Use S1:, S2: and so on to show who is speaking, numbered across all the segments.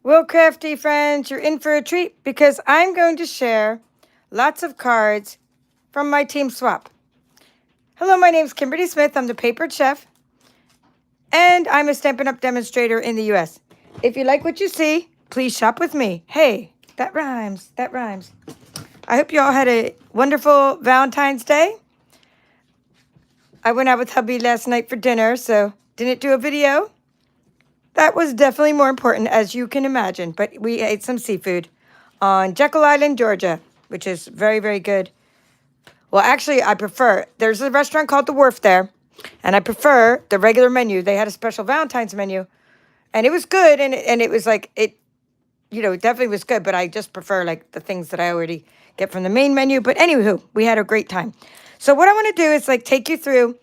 S1: Well, crafty friends, you're in for a treat because I'm going to share lots of cards from my team swap. Hello, my name's Kimberly Smith. I'm the papered chef, and I'm a Stampin' Up! Demonstrator in the US. If you like what you see, please shop with me. Hey, that rhymes. That rhymes. I hope you all had a wonderful Valentine's Day. I went out with hubby last night for dinner, so didn't do a video. That was definitely more important, as you can imagine. But we ate some seafood on Jekyll Island, Georgia, which is very, very good. Well, actually, I prefer, there's a restaurant called The Wharf there, and I prefer the regular menu. They had a special Valentine's menu, and it was good, and it was like, it definitely was good, but I just prefer, like, the things that I already get from the main menu. But anywho, we had a great time. So what I want to do is, like, take you through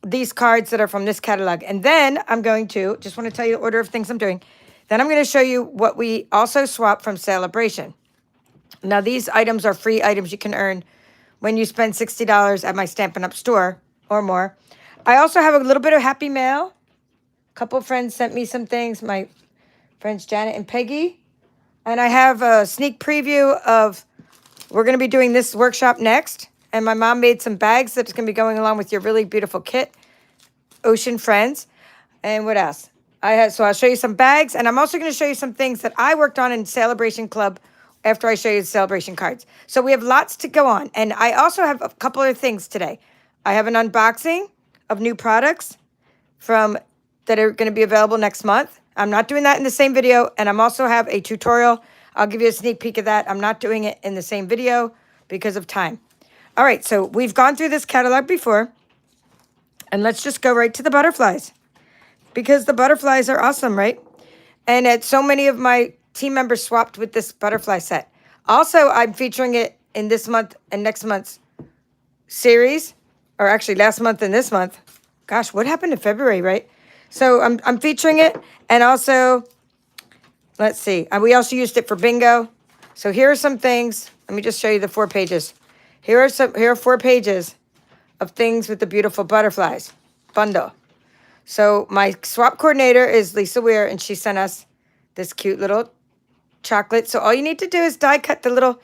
S1: these cards that are from this catalog. And then I'm going to, just want to tell you the order of things I'm doing. Then I'm going to show you what we also swap from Sale-A-Bration. Now, these items are free items you can earn when you spend $60 at my Stampin' Up! Store or more. I also have a little bit of happy mail. A couple friends sent me some things, my friends Janet and Peggy. And I have a sneak preview of, we're going to be doing this workshop next. And my mom made some bags that's going to be going along with your really beautiful kit, Ocean Friends. And what else? So I'll show you some bags, and I'm also going to show you some things that I worked on in Sale-A-Bration Club after I show you the Sale-A-Bration cards. So we have lots to go on. And I also have a couple of things today. I have an unboxing of new products that are going to be available next month. I'm not doing that in the same video. And I'm also have a tutorial. I'll give you a sneak peek of that. I'm not doing it in the same video because of time. All right, so we've gone through this catalog before, and let's just go right to the butterflies because the butterflies are awesome, right? And so many of my team members swapped with this butterfly set. Also, I'm featuring it in this month and next month's series, or actually last month and this month. Gosh, what happened in February, right? So I'm featuring it, and also, let's see, we also used it for bingo. So here are some things. Let me just show you the 4 pages. Here are 4 pages of things with the beautiful butterflies bundle. So my swap coordinator is Lisa Weir, and she sent us this cute little chocolate. So all you need to do is die cut the little,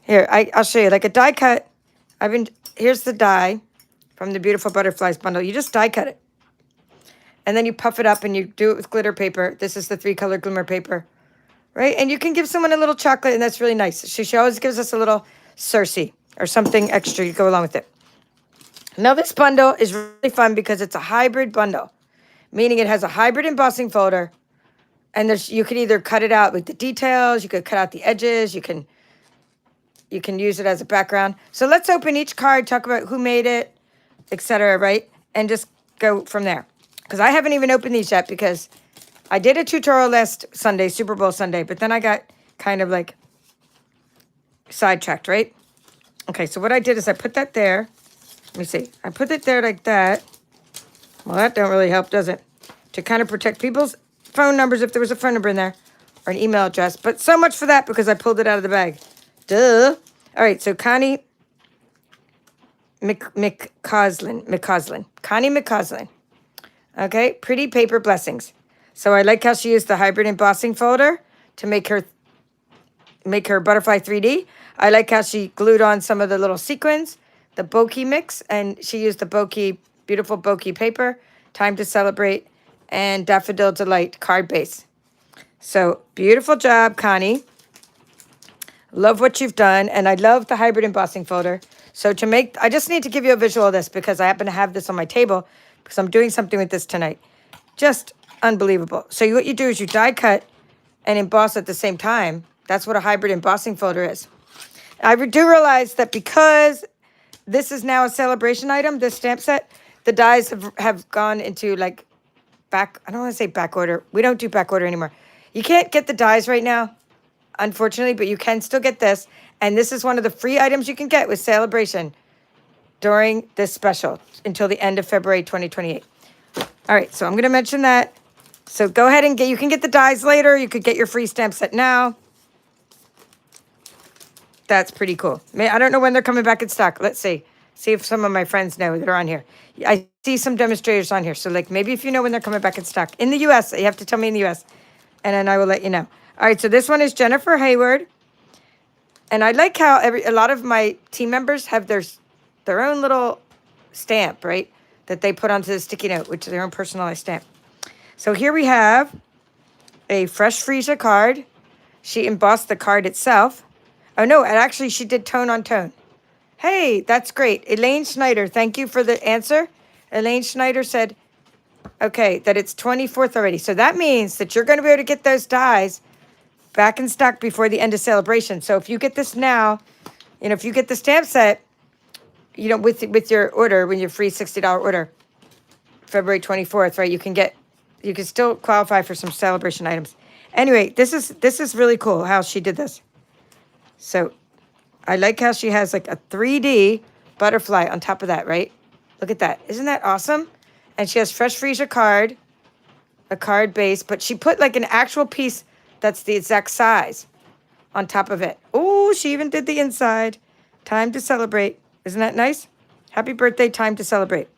S1: here, I'll show you, like a die cut. Here's the die from the beautiful butterflies bundle. You just die cut it. And then you puff it up and you do it with glitter paper. This is the 3-color glimmer paper, right? And you can give someone a little chocolate, and that's really nice. She always gives us a little Cersei or something extra to go along with it. Now, this bundle is really fun because it's a hybrid bundle, meaning it has a hybrid embossing folder, and you can either cut it out with the details, you could cut out the edges, you can use it as a background. So let's open each card, talk about who made it, etc., right? And just go from there. Because I haven't even opened these yet because I did a tutorial last Sunday, Super Bowl Sunday, but then I got kind of like sidetracked, right? Okay, so what I did is I put that there. Let me see. I put it there like that. Well, that don't really help, does it? To kind of protect people's phone numbers if there was a phone number in there or an email address. But so much for that because I pulled it out of the bag. Duh. All right, so Connie McCausland. Connie McCausland. Okay, Pretty Paper Blessings. So I like how she used the hybrid embossing folder to make her butterfly 3D. I like how she glued on some of the little sequins, the bokeh mix, and she used the beautiful bokeh paper, Time to Celebrate, and Daffodil Delight card base. So beautiful job, Connie. Love what you've done, and I love the hybrid embossing folder. So I just need to give you a visual of this because I happen to have this on my table because I'm doing something with this tonight. Just unbelievable. So what you do is you die cut and emboss at the same time. That's what a hybrid embossing folder is. I do realize that because this is now a Sale-A-Bration item, this stamp set, the dies have gone into like I don't want to say back order. We don't do back order anymore. You can't get the dies right now, unfortunately, but you can still get this. And this is one of the free items you can get with Sale-A-Bration during this special until the end of February 2028. All right, so I'm going to mention that. So go ahead and you can get the dies later. You could get your free stamp set now. That's pretty cool. I don't know when they're coming back in stock. Let's see. See if some of my friends know that are on here. I see some demonstrators on here. So like maybe if you know when they're coming back in stock. In the US, you have to tell me in the US. and then I will let you know. All right, so this one is Jennifer Hayward. And I like how a lot of my team members have their own little stamp, right? That they put onto the sticky note, which is their own personalized stamp. So here we have a Fresh Freesia card. She embossed the card itself. Oh, no, and actually she did tone on tone. Hey, that's great. Elaine Schneider, thank you for the answer. Elaine Schneider said, okay, that it's 24th already. So that means that you're going to be able to get those dies back in stock before the end of Sale-A-Bration. So if you get this now, if you get the stamp set, with your order, when your free $60 order, February 24th, right, you can still qualify for some Sale-A-Bration items. Anyway, this is really cool how she did this. So I like how she has like a 3D butterfly on top of that, right? Look at that. Isn't that awesome? And she has Fresh Freesia card, a card base, but she put like an actual piece that's the exact size on top of it. Oh, she even did the inside. Time to celebrate. Isn't that nice? Happy birthday, time to celebrate.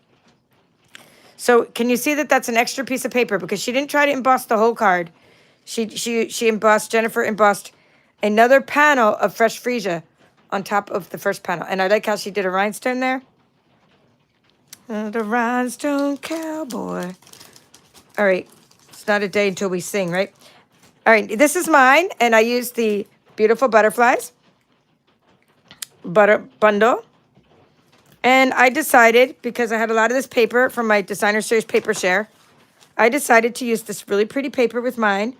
S1: So can you see that that's an extra piece of paper? Because she didn't try to emboss the whole card. Jennifer embossed another panel of Fresh Freesia on top of the first panel. And I like how she did a rhinestone there. The rhinestone cowboy. All right. It's not a day until we sing, right? All right. This is mine. And I used the beautiful butterflies bundle. And I decided, because I had a lot of this paper from my Designer Series paper share, I decided to use this really pretty paper with mine.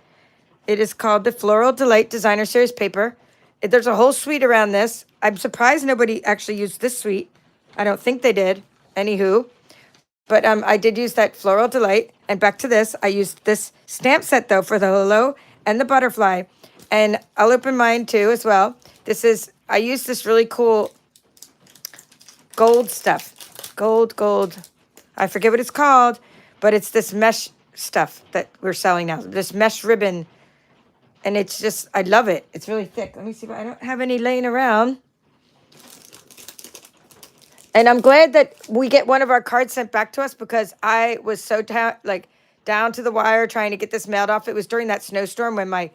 S1: It is called the Floral Delight Designer Series paper. There's a whole suite around this. I'm surprised nobody actually used this suite. I don't think they did. Anywho. But I did use that Floral Delight. And back to this, I used this stamp set, though, for the hello and the butterfly. And I'll open mine, too, as well. I used this really cool gold stuff. Gold. I forget what it's called, but it's this mesh stuff that we're selling now. This mesh ribbon. And it's just, I love it. It's really thick. Let me see if I don't have any laying around. And I'm glad that we get one of our cards sent back to us, because I was so down to the wire trying to get this mailed off. It was during that snowstorm when I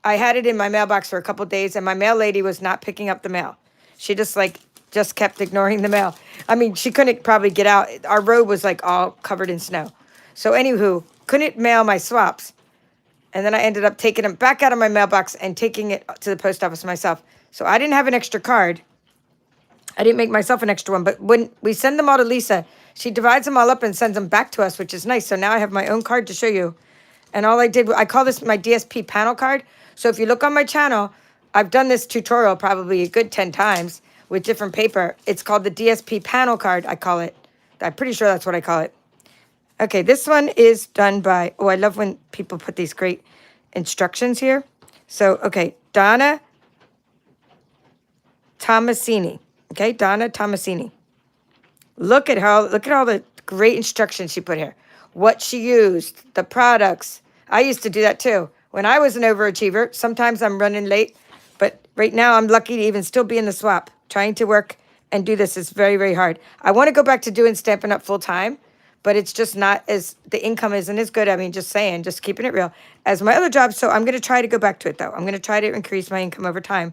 S1: had it in my mailbox for a couple of days, and my mail lady was not picking up the mail. She just kept ignoring the mail. I mean, she couldn't probably get out. Our road was all covered in snow. So anywho, couldn't mail my swaps. And then I ended up taking them back out of my mailbox and taking it to the post office myself. So I didn't have an extra card. I didn't make myself an extra one. But when we send them all to Lisa, she divides them all up and sends them back to us, which is nice. So now I have my own card to show you. And all I did, I call this my DSP panel card. So if you look on my channel, I've done this tutorial probably a good 10 times with different paper. It's called the DSP panel card, I call it. I'm pretty sure that's what I call it. Okay, this one is done by, I love when people put these great instructions here. So, okay, Donna Tomasini. Okay, Donna Tomasini. Look at all the great instructions she put here. What she used, the products. I used to do that too. When I was an overachiever, sometimes I'm running late, but right now I'm lucky to even still be in the swap. Trying to work and do this is very, very hard. I want to go back to doing Stampin' Up! Full time, but it's just not the income isn't as good. I mean, just keeping it real, as my other job. So I'm going to try to go back to it, though. I'm going to try to increase my income over time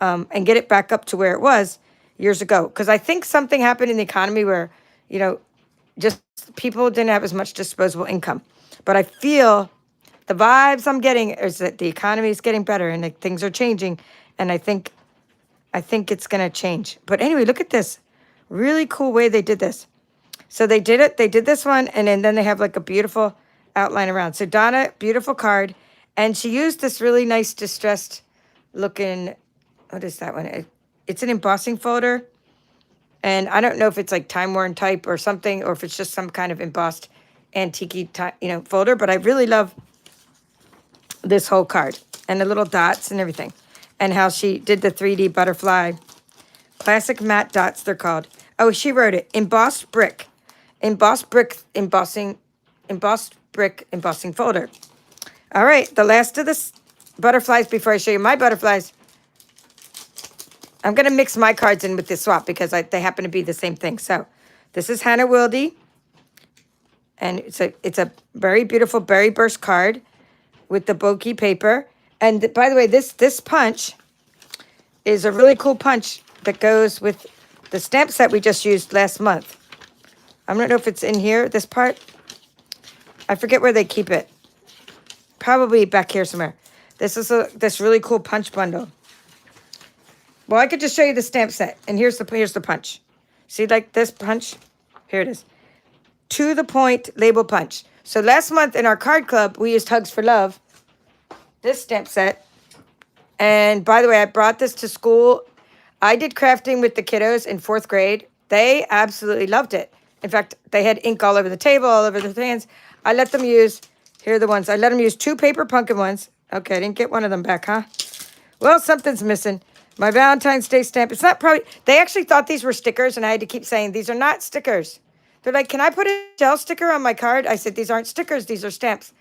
S1: and get it back up to where it was years ago. Because I think something happened in the economy where, just people didn't have as much disposable income. But I feel the vibes I'm getting is that the economy is getting better and things are changing. And I think it's going to change. But anyway, look at this. Really cool way they did this. So they did it. They did this one. And then they have a beautiful outline around. So Donna, beautiful card. And she used this really nice distressed looking, what is that one? It's an embossing folder. And I don't know if it's time-worn type or something, or if it's just some kind of embossed antique folder. But I really love this whole card. And the little dots and everything. And how she did the 3D butterfly. Classic matte dots, they're called. Oh, she wrote it. Embossed brick. Embossed brick embossing folder. All right, the last of the butterflies before I show you my butterflies. I'm going to mix my cards in with this swap because they happen to be the same thing. So this is Hannah Wilde. And it's a very beautiful berry burst card. with the bokeh paper. And by the way, this punch is a really cool punch that goes with the stamp set we just used last month. I don't know if it's in here, this part. I forget where they keep it. Probably back here somewhere. This is this really cool punch bundle. Well, I could just show you the stamp set, and here's the punch. See, like this punch? Here it is. To the point label punch. So last month in our card club, we used Hugs for Love, this stamp set. And by the way, I brought this to school. I did crafting with the kiddos in 4th grade. They absolutely loved it. In fact, they had ink all over the table, all over their hands. I let them use, here are the ones. I let them use 2 paper pumpkin ones. Okay, I didn't get one of them back, huh? Well, something's missing. My Valentine's Day stamp. It's not probably, they actually thought these were stickers, and I had to keep saying, these are not stickers. They're like, can I put a gel sticker on my card? I said, these aren't stickers, these are stamps.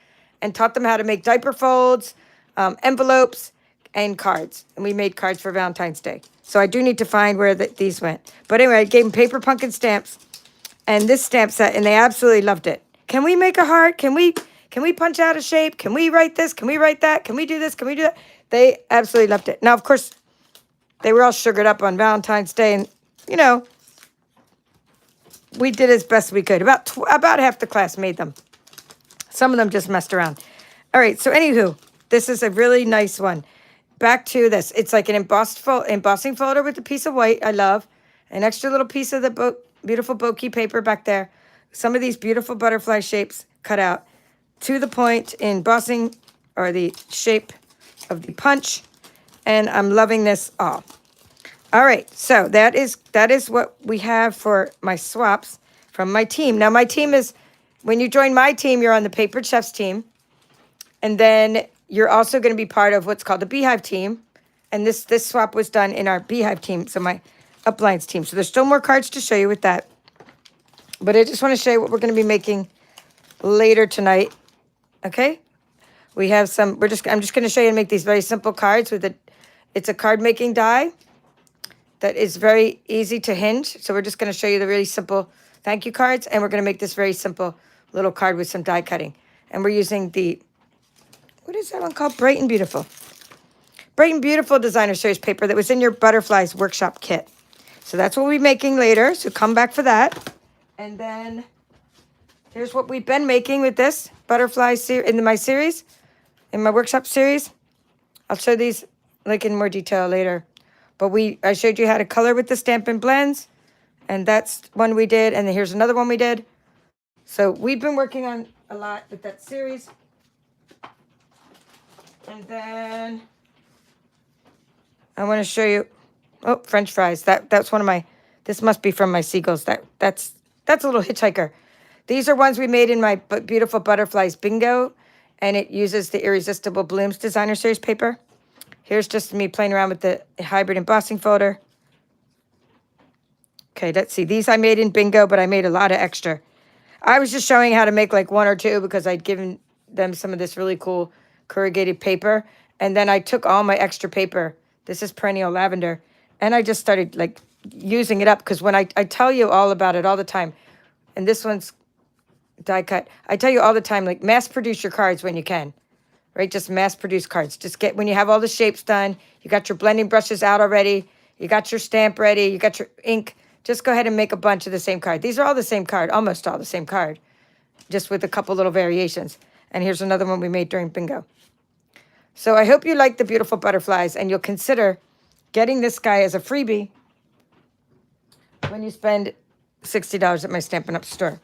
S1: And taught them how to make diaper folds, envelopes, and cards. And we made cards for Valentine's Day. So I do need to find where these went. But anyway, I gave them paper pumpkin stamps and this stamp set, and they absolutely loved it. Can we make a heart? Can we punch out a shape? Can we write this? Can we write that? Can we do this? Can we do that? They absolutely loved it. Now, of course, they were all sugared up on Valentine's Day, and, you know, we did as best we could. About half the class made them. Some of them just messed around. All right, so anywho, this is a really nice one. Back to this. It's like an embossing folder with a piece of white. I love. An extra little piece of the beautiful bokeh paper back there. Some of these beautiful butterfly shapes cut out. To the point embossing, or the shape of the punch. And I'm loving this all. All right, so that is what we have for my swaps from my team. Now, my team is, when you join my team, you're on the Papered Chefs team. And then you're also going to be part of what's called the Beehive team. And this swap was done in our Beehive team, so my Uplines team. So there's still more cards to show you with that. But I just want to show you what we're going to be making later tonight. Okay? We have some, I'm just going to show you how to make these very simple cards with it's a card making die that is very easy to hinge. So we're just going to show you the really simple thank you cards, and we're going to make this very simple little card with some die cutting. And we're using the, what is that one called? Bright and Beautiful. Bright and Beautiful Designer Series paper that was in your Butterflies Workshop kit. So that's what we'll be making later, so come back for that. And then here's what we've been making with this Butterfly in my series, in my workshop series. I'll show these like in more detail later. But I showed you how to color with the Stampin' blends, and that's one we did, and then here's another one we did. So we've been working on a lot with that series. And then I want to show you, oh, French fries. That's one of my, this must be from my seagulls. That's a little hitchhiker. These are ones we made in my beautiful Butterflies Bingo, and it uses the Irresistible Blooms Designer Series paper. Here's just me playing around with the hybrid embossing folder. Okay, let's see. These I made in Bingo, but I made a lot of extra. I was just showing how to make like 1 or 2 because I'd given them some of this really cool corrugated paper. And then I took all my extra paper. This is Perennial Lavender. And I just started like using it up because when I tell you all about it all the time, and this one's die cut, I tell you all the time, like mass produce your cards when you can. Right, just mass-produce cards. Just when you have all the shapes done, you got your blending brushes out already, you got your stamp ready, you got your ink, just go ahead and make a bunch of the same card. These are all the same card, almost all the same card, just with a couple little variations. And here's another one we made during Bingo. So I hope you like the beautiful butterflies, and you'll consider getting this guy as a freebie when you spend $60 at my Stampin' Up! Store.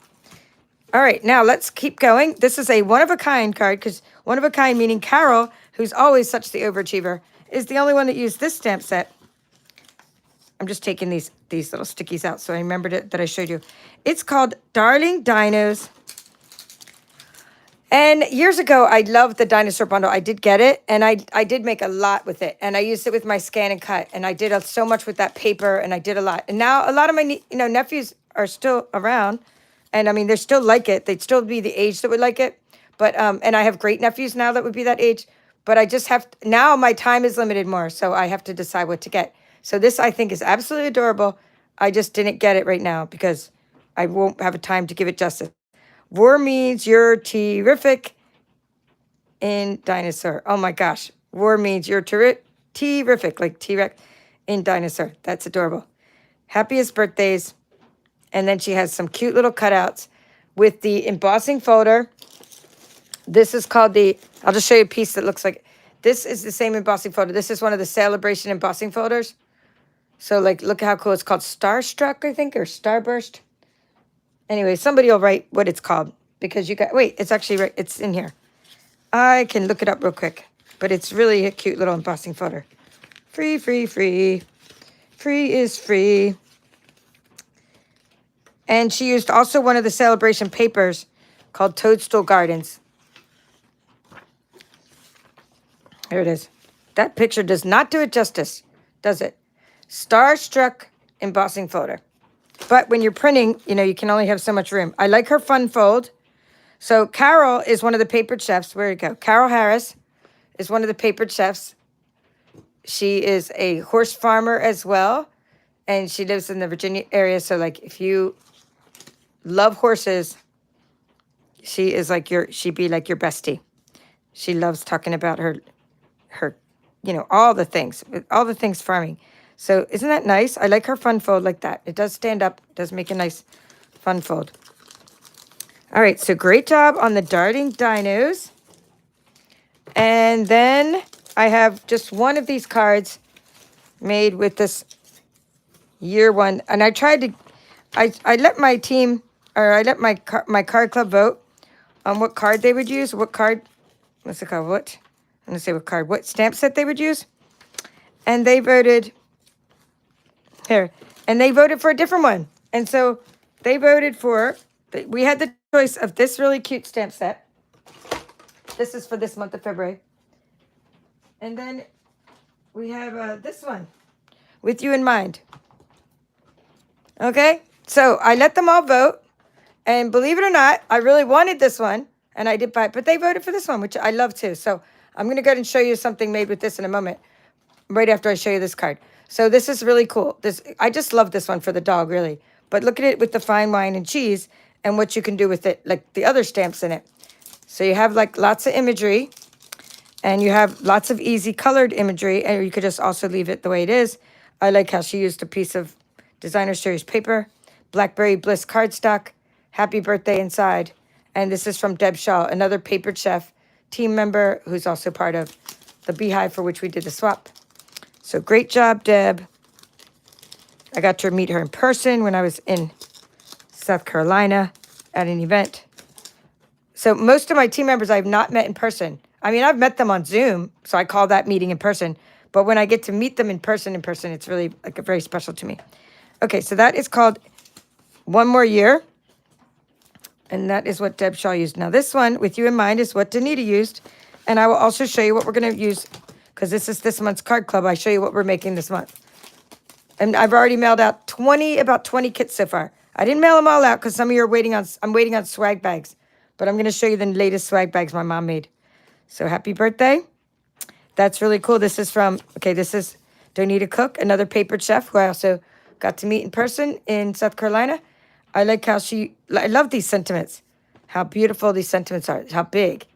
S1: All right, now let's keep going. This is a one-of-a-kind card, because one-of-a-kind meaning Carol, who's always such the overachiever, is the only one that used this stamp set. I'm just taking these little stickies out so I remembered it that I showed you. It's called Darling Dinos. And years ago, I loved the dinosaur bundle. I did get it, and I did make a lot with it. And I used it with my scan and cut, and I did so much with that paper, and I did a lot. And now a lot of my nephews are still around. And I mean, they still like it. They'd still be the age that would like it. But, and I have great nephews now that would be that age. But I just now my time is limited more. So I have to decide what to get. So this I think is absolutely adorable. I just didn't get it right now because I won't have a time to give it justice. War means you're terrific. in dinosaur. Oh my gosh. War means you're terrific, like T-Rex in dinosaur. That's adorable. Happiest birthdays. And then she has some cute little cutouts with the embossing folder. This is called I'll just show you a piece that looks like, this is the same embossing folder. This is one of the Sale-A-Bration embossing folders. So like, look how cool. It's called Starstruck, I think, or Starburst. Anyway, somebody will write what it's called because you got, wait, it's actually right. It's in here. I can look it up real quick, but it's really a cute little embossing folder. Free, free, free. Free is free. And she used also one of the Sale-A-Bration papers called Toadstool Gardens. Here it is. That picture does not do it justice, does it? Starstruck embossing folder. But when you're printing, you know, you can only have so much room. I like her fun fold. So Carol is one of the papered chefs. Where you go? Carol Harris is one of the papered chefs. She is a horse farmer as well. And she lives in the Virginia area. So like if you love horses, she'd be like your bestie. She loves talking about her, you know, all the things farming. So isn't that nice? I like her fun fold like that. It does stand up. It does make a nice fun fold. All right, so great job on the darting dinos. And then I have just one of these cards made with this year one. And I tried to, I let my team, or I let my card club vote on what card they would use, what card, what's it called, what? I'm going to say what stamp set they would use. And they voted, here, and they voted for a different one. And so they voted for, we had the choice of this really cute stamp set. This is for this month of February. And then we have this one, With You in Mind. Okay, so I let them all vote. And believe it or not, I really wanted this one. And I did buy it, but they voted for this one, which I love too. So I'm going to go ahead and show you something made with this in a moment, right after I show you this card. So this is really cool. I just love this one for the dog, really. But look at it with the fine wine and cheese and what you can do with it, like the other stamps in it. So you have like lots of imagery and you have lots of easy colored imagery, and you could just also leave it the way it is. I like how she used a piece of designer series paper, Blackberry Bliss cardstock, happy birthday inside. And this is from Deb Shaw, another papered chef team member who's also part of the Beehive for which we did the swap. So great job, Deb. I got to meet her in person when I was in South Carolina at an event. So most of my team members I have not met in person. I mean, I've met them on Zoom, so I call that meeting in person. But when I get to meet them in person, it's really like very special to me. Okay, so that is called One More Year. And that is what Deb Shaw used. Now this one, With You in Mind, is what Danita used. And I will also show you what we're going to use, because this is this month's card club. I show you what we're making this month. And I've already mailed out about 20 kits so far. I didn't mail them all out because some of you are I'm waiting on swag bags. But I'm going to show you the latest swag bags my mom made. So happy birthday. That's really cool. This is Donita Cook, another papered chef who I also got to meet in person in South Carolina. I like how I love these sentiments. How beautiful these sentiments are. How big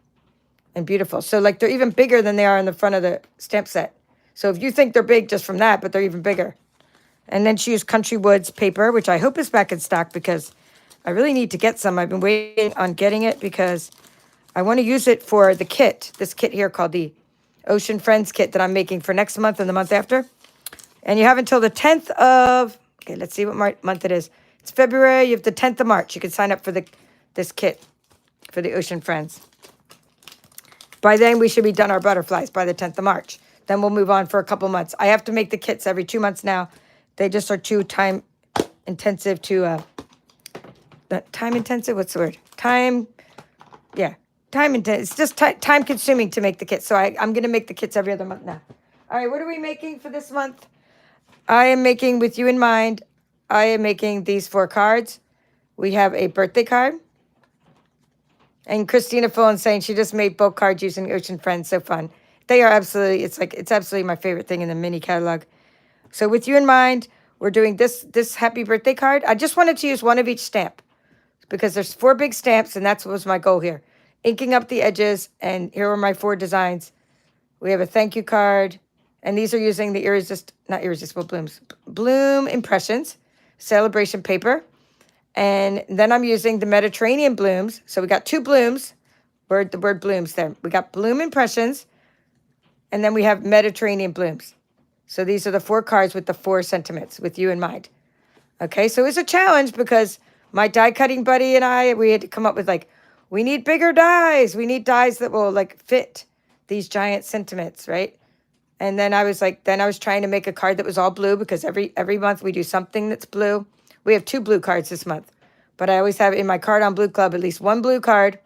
S1: and beautiful. So like they're even bigger than they are in the front of the stamp set. So if you think they're big just from that, but they're even bigger. And then she used Country Woods paper, which I hope is back in stock because I really need to get some. I've been waiting on getting it because I want to use it for the kit. This kit here called the Ocean Friends kit that I'm making for next month and the month after. And you have until the 10th of, okay, let's see what month it is. It's February. You have the 10th of March. You can sign up for this kit for the Ocean Friends. By then, we should be done our butterflies by the 10th of March. Then we'll move on for a couple months. I have to make the kits every 2 months now. They just are too time intensive to, time intensive? What's the word? Time intensive. It's just time consuming to make the kits. So I'm going to make the kits every other month now. All right, what are we making for this month? I am making With You in Mind. I am making these 4 cards. We have a birthday card. And Christina Fullen saying she just made both cards using Ocean Friends. So fun. They are absolutely, it's absolutely my favorite thing in the mini catalog. So With You in Mind, we're doing this happy birthday card. I just wanted to use one of each stamp because there's 4 big stamps, and that's what was my goal here. inking up the edges. And here are my 4 designs. We have a thank you card. And these are using the not irresistible blooms, Bloom Impressions, Sale-A-Bration paper. And then I'm using the Mediterranean blooms. So we got 2 blooms, the word blooms there. We got Bloom Impressions, and then we have Mediterranean blooms. So these are the 4 cards with the 4 sentiments with you in mind. Okay, so it's a challenge because my die cutting buddy and I, we had to come up with like, we need bigger dies. We need dies that will like fit these giant sentiments, right? And then I was trying to make a card that was all blue because every month we do something that's blue. We have 2 blue cards this month, but I always have in my Card on Blue Club at least 1 blue card.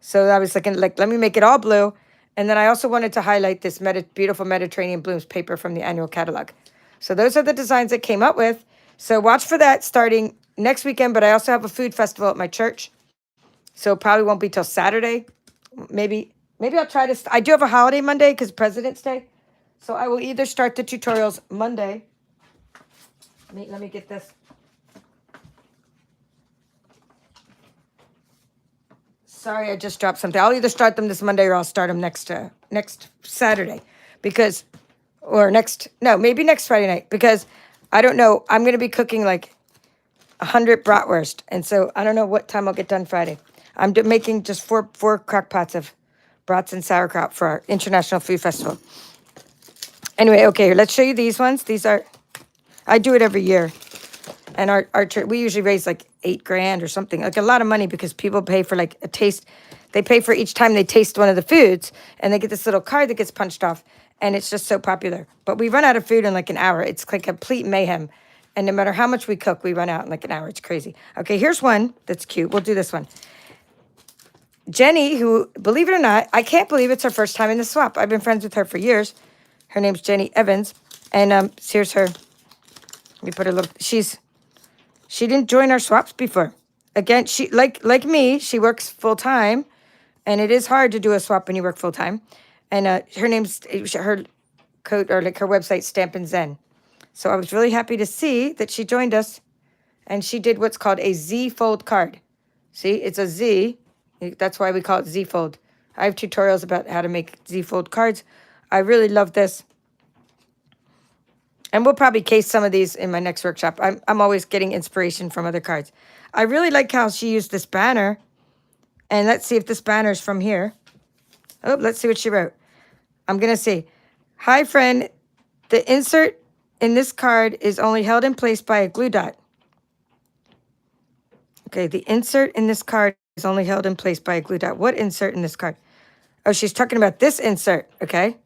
S1: So I was looking like, let me make it all blue. And then I also wanted to highlight this beautiful Mediterranean blooms paper from the annual catalog. So those are the designs I came up with. So watch for that starting next weekend, but I also have a food festival at my church. So it probably won't be till Saturday. Maybe I'll try to, I do have a holiday Monday because President's Day. So I will either start the tutorials Monday. Let me get this. Sorry, I just dropped something. I'll either start them this Monday or I'll start them next Saturday maybe next Friday night because I don't know. I'm going to be cooking like 100 bratwurst. And so I don't know what time I'll get done Friday. I'm making just four crock pots of brats and sauerkraut for our International Food Festival. Anyway, okay, let's show you these ones. I do it every year. And our church, we usually raise like $8,000 or something, like a lot of money because people pay for like a taste. They pay for each time they taste one of the foods and they get this little card that gets punched off and it's just so popular. But we run out of food in like an hour. It's like complete mayhem. And no matter how much we cook, we run out in like an hour. It's crazy. Okay, here's one that's cute. We'll do this one. Jenny, who, believe it or not, I can't believe it's her first time in the swap. I've been friends with her for years. Her name's Jenny Evans. And here's her. Let me put a little, she didn't join our swaps before. Again, she like me, she works full time, and it is hard to do a swap when you work full time. And her website Stampin Zen. So I was really happy to see that she joined us, and she did what's called a Z fold card. See, it's a Z. That's why we call it Z fold. I have tutorials about how to make Z fold cards. I really love this. And we'll probably case some of these in my next workshop. I'm always getting inspiration from other cards. I really like how she used this banner. And let's see if this banner is from here. Oh, let's see what she wrote. I'm going to see. Hi, friend. The insert in this card is only held in place by a glue dot. Okay, the insert in this card is only held in place by a glue dot. What insert in this card? Oh, she's talking about this insert, okay?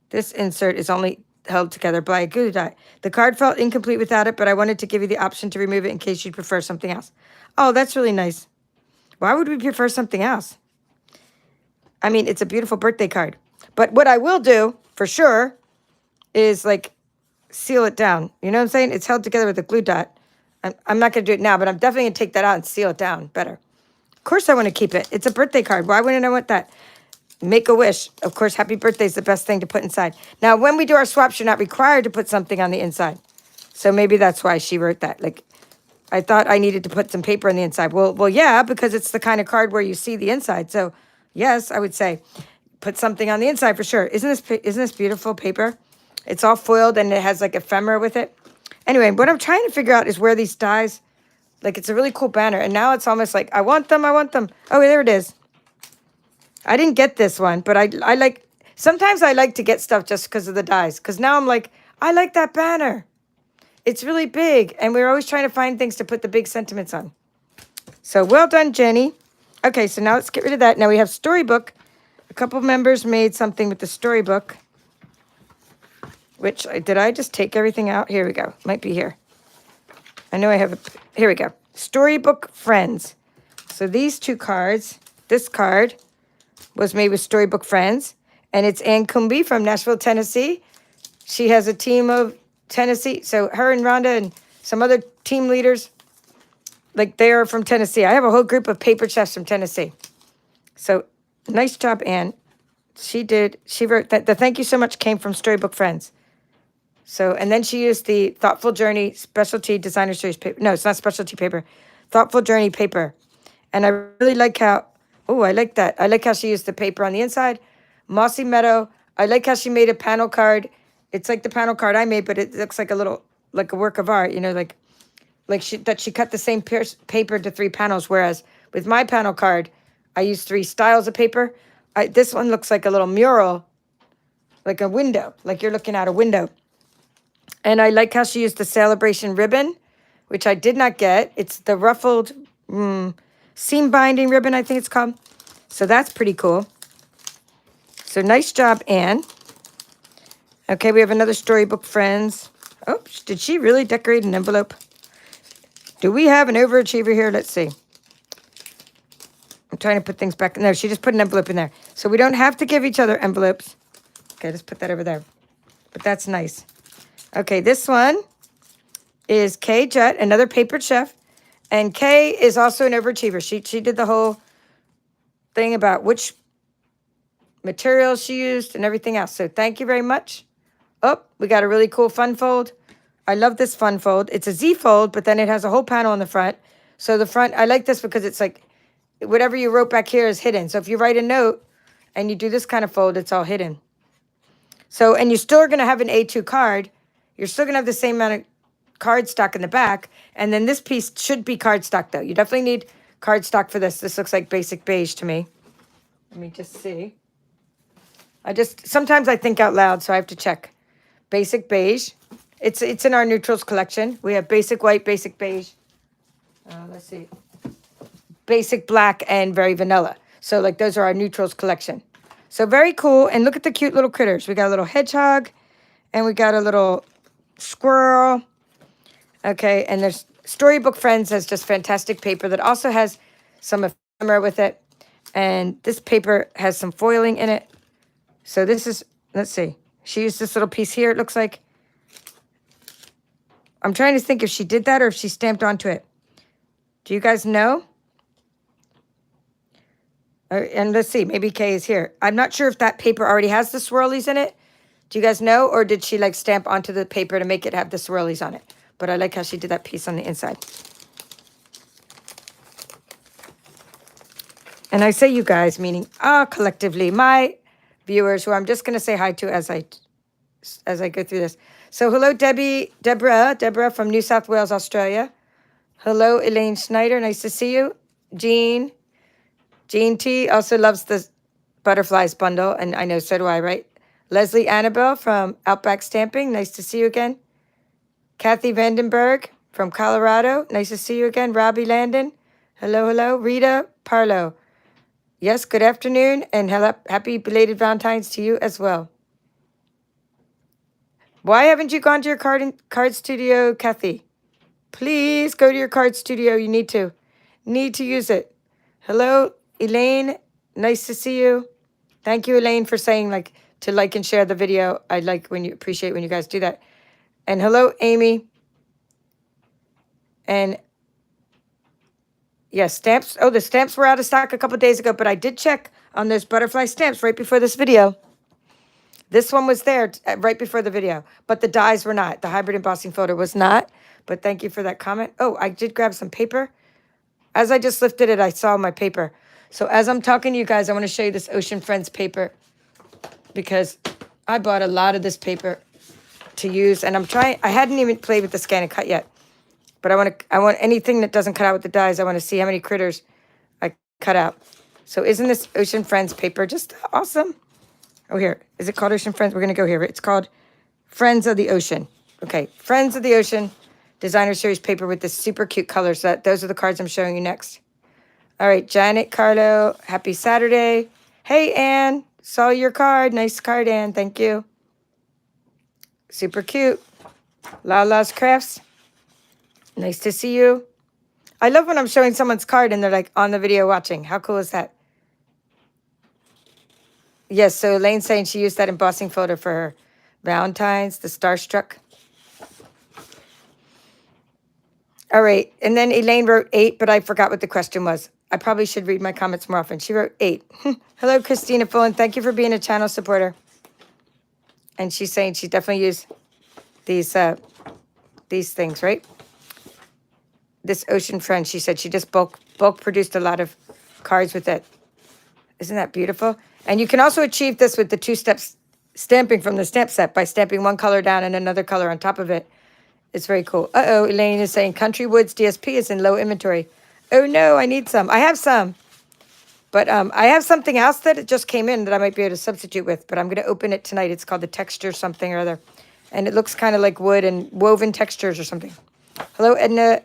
S1: This insert is only held together by a glue dot. The card felt incomplete without it, but I wanted to give you the option to remove it in case you'd prefer something else. Oh, that's really nice. Why would we prefer something else? I mean, it's a beautiful birthday card. But what I will do, for sure, is like seal it down. You know what I'm saying? It's held together with a glue dot. I'm not going to do it now, but I'm definitely going to take that out and seal it down better. Of course I want to keep it. It's a birthday card. Why wouldn't I want that? Make a wish. Of course, happy birthday is the best thing to put inside. Now, when we do our swaps, you're not required to put something on the inside. So maybe that's why she wrote that. Like, I thought I needed to put some paper on the inside. Well, yeah, because it's the kind of card where you see the inside. So, yes, I would say put something on the inside for sure. Isn't this beautiful paper? It's all foiled and it has like ephemera with it. Anyway, what I'm trying to figure out is where these dies, like it's a really cool banner. And now it's almost like, I want them. Oh, there it is. I didn't get this one, but I like, sometimes I like to get stuff just because of the dies. Because now I'm like, I like that banner. It's really big. And we're always trying to find things to put the big sentiments on. So well done, Jenny. Okay, so now let's get rid of that. Now we have Storybook. A couple members made something with the Storybook. Which, did I just take everything out? Here we go. Might be here. I know I have here we go. Storybook Friends. So these 2 cards, this card was made with Storybook Friends. And it's Ann Cumby from Nashville, Tennessee. She has a team of Tennessee. So her and Rhonda and some other team leaders, like they are from Tennessee. I have a whole group of paper chefs from Tennessee. So nice job, Ann. She wrote that. The thank you so much came from Storybook Friends. So, and then she used the Thoughtful Journey Specialty Designer Series paper. No, it's not specialty paper. Thoughtful Journey paper. And I really like how Oh, I like that. I like how she used the paper on the inside. Mossy Meadow. I like how she made a panel card. It's like the panel card I made, but it looks like a little, like a work of art, you know, like she cut the same paper to 3 panels, whereas with my panel card, I use 3 styles of paper. This one looks like a little mural, like a window, like you're looking out a window. And I like how she used the Sale-A-Bration ribbon, which I did not get. It's the ruffled seam binding ribbon, I think it's called. So that's pretty cool. So nice job, Anne. Okay, we have another Storybook Friends. Oh, did she really decorate an envelope? Do we have an overachiever here? Let's see. I'm trying to put things back. No, she just put an envelope in there. So we don't have to give each other envelopes. Okay, let's put that over there. But that's nice. Okay, this one is Kay Jett, another papered chef. And Kay is also an overachiever. She did the whole thing about which materials she used and everything else. So thank you very much. Oh, we got a really cool fun fold. I love this fun fold. It's a Z fold, but then it has a whole panel on the front. So the front, I like this because it's like whatever you wrote back here is hidden. So if you write a note and you do this kind of fold, it's all hidden. So, and you still are going to have an A2 card. You're still going to have the same amount of cardstock in the back. And then this piece should be cardstock, though. You definitely need cardstock for this. This looks like basic beige to me. Let me just see. Sometimes I think out loud, so I have to check. Basic beige. It's in our neutrals collection. We have basic white, basic beige. Let's see. Basic black and very vanilla. So like those are our neutrals collection. So very cool. And look at the cute little critters. We got a little hedgehog and we got a little squirrel. Okay. And there's Storybook Friends has just fantastic paper that also has some ephemera with it. And this paper has some foiling in it. So this is, let's see. She used this little piece here, it looks like. I'm trying to think if she did that or if she stamped onto it. Do you guys know? And let's see, maybe Kay is here. I'm not sure if that paper already has the swirlies in it. Do you guys know? Or did she like stamp onto the paper to make it have the swirlies on it? But I like how she did that piece on the inside. And I say you guys, meaning collectively, my viewers who I'm just going to say hi to as I go through this. So hello, Deborah from New South Wales, Australia. Hello, Elaine Schneider. Nice to see you. Jean T also loves the butterflies bundle, and I know so do I, right? Leslie Annabelle from Outback Stamping. Nice to see you again. Kathy Vandenberg from Colorado. Nice to see you again. Robbie Landon. Hello. Rita Parlo. Yes, good afternoon, and happy belated Valentine's to you as well. Why haven't you gone to your card studio, Kathy? Please go to your card studio. You need to use it. Hello, Elaine. Nice to see you. Thank you, Elaine, for saying to like and share the video. I appreciate when you guys do that. And hello, Amy. And yes, stamps. Oh, the stamps were out of stock a couple days ago, but I did check on those butterfly stamps right before this video. This one was there right before the video, but the dies were not. The hybrid embossing folder was not, but thank you for that comment. Oh, I did grab some paper. As I just lifted it, I saw my paper. So as I'm talking to you guys, I want to show you this Ocean Friends paper because I bought a lot of this paper to use, and I hadn't even played with the scan and cut yet, but I want anything that doesn't cut out with the dies. I want to see how many critters I cut out. So isn't this Ocean Friends paper just awesome? Oh, here. Is it called Ocean Friends? We're going to go here. It's called Friends of the Ocean. Okay. Friends of the Ocean Designer Series paper with this super cute colors. Those are the cards I'm showing you next. All right. Janet Carlo. Happy Saturday. Hey, Anne. Saw your card. Nice card, Anne. Thank you. Super cute. Lala's Crafts. Nice to see you. I love when I'm showing someone's card and they're like on the video watching. How cool is that? Yes, so Elaine's saying she used that embossing folder for her Valentine's, the Starstruck. All right, and then Elaine wrote 8, but I forgot what the question was. I probably should read my comments more often. She wrote 8. Hello, Christina Fullen. Thank you for being a channel supporter. And she's saying she definitely used these things, right? This Ocean Friend, she said she just bulk produced a lot of cards with it. Isn't that beautiful? And you can also achieve this with the two-step stamping from the stamp set by stamping one color down and another color on top of it. It's very cool. Uh-oh, Elaine is saying Country Woods DSP is in low inventory. Oh no, I need some. I have some. But I have something else that it just came in that I might be able to substitute with, but I'm going to open it tonight. It's called the Texture something or other. And it looks kind of like wood and woven textures or something. Hello, Edna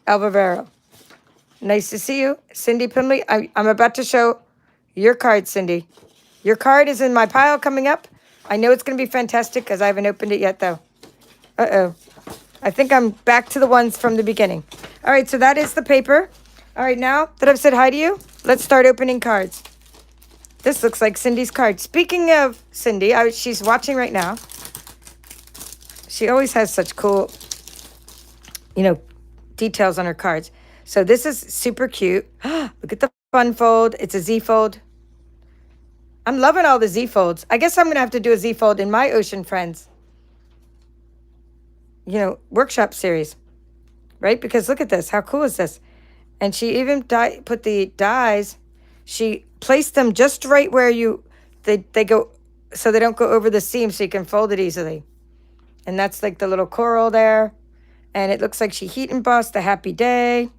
S1: Alvaro. Nice to see you. Cindy Pimley, I'm about to show your card, Cindy. Your card is in my pile coming up. I know it's going to be fantastic because I haven't opened it yet, though. Uh-oh. I think I'm back to the ones from the beginning. All right, so that is the paper. All right, now that I've said hi to you, let's start opening cards. This looks like Cindy's card. Speaking of Cindy, she's watching right now. She always has such cool, details on her cards. So this is super cute. Look at the fun fold. It's a Z fold. I'm loving all the Z folds. I guess I'm going to have to do a Z fold in my Ocean Friends, workshop series, right? Because look at this. How cool is this? And she even put the dies. She placed them just right where they go, so they don't go over the seam, so you can fold it easily. And that's like the little coral there. And it looks like she heat embossed the Happy Day.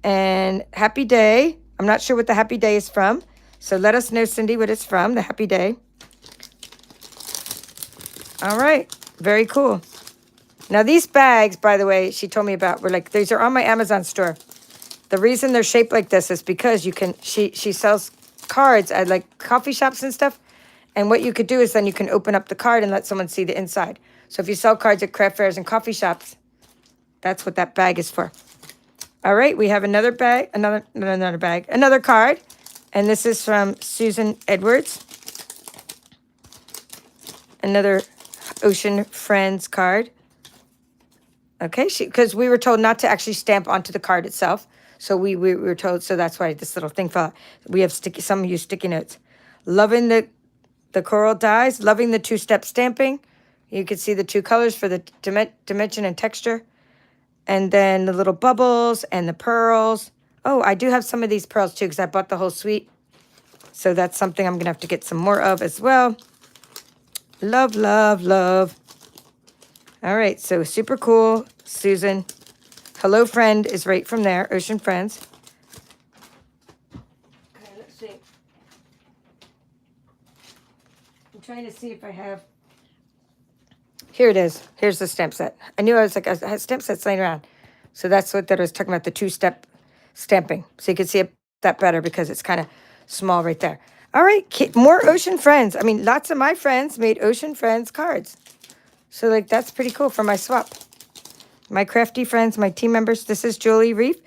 S1: And Happy Day, I'm not sure what the Happy Day is from. So let us know, Cindy, what it's from, the Happy Day. All right, very cool. Now these bags, by the way, she told me about, these are on my Amazon store. The reason they're shaped like this is because she sells cards at like coffee shops and stuff. And what you could do is then you can open up the card and let someone see the inside. So if you sell cards at craft fairs and coffee shops, that's what that bag is for. All right, we have another bag, another card. And this is from Susan Edwards. Another Ocean Friends card. Okay, because we were told not to actually stamp onto the card itself. So we were told, so that's why this little thing fell out. We have some use sticky notes. Loving the coral dies, loving the two-step stamping. You can see the two colors for the dimension and texture. And then the little bubbles and the pearls. Oh, I do have some of these pearls too because I bought the whole suite. So that's something I'm going to have to get some more of as well. Love, love, love. All right, so super cool, Susan. Hello Friend is right from there, Ocean Friends. Okay, let's see. I'm trying to see if I have... Here it is. Here's the stamp set. I knew I had stamp sets laying around. So that's what that was talking about, the two-step stamping. So you can see that better because it's kind of small right there. All right, more Ocean Friends. I mean, lots of my friends made Ocean Friends cards. So, that's pretty cool for my swap. My crafty friends, my team members. This is Julie Reef,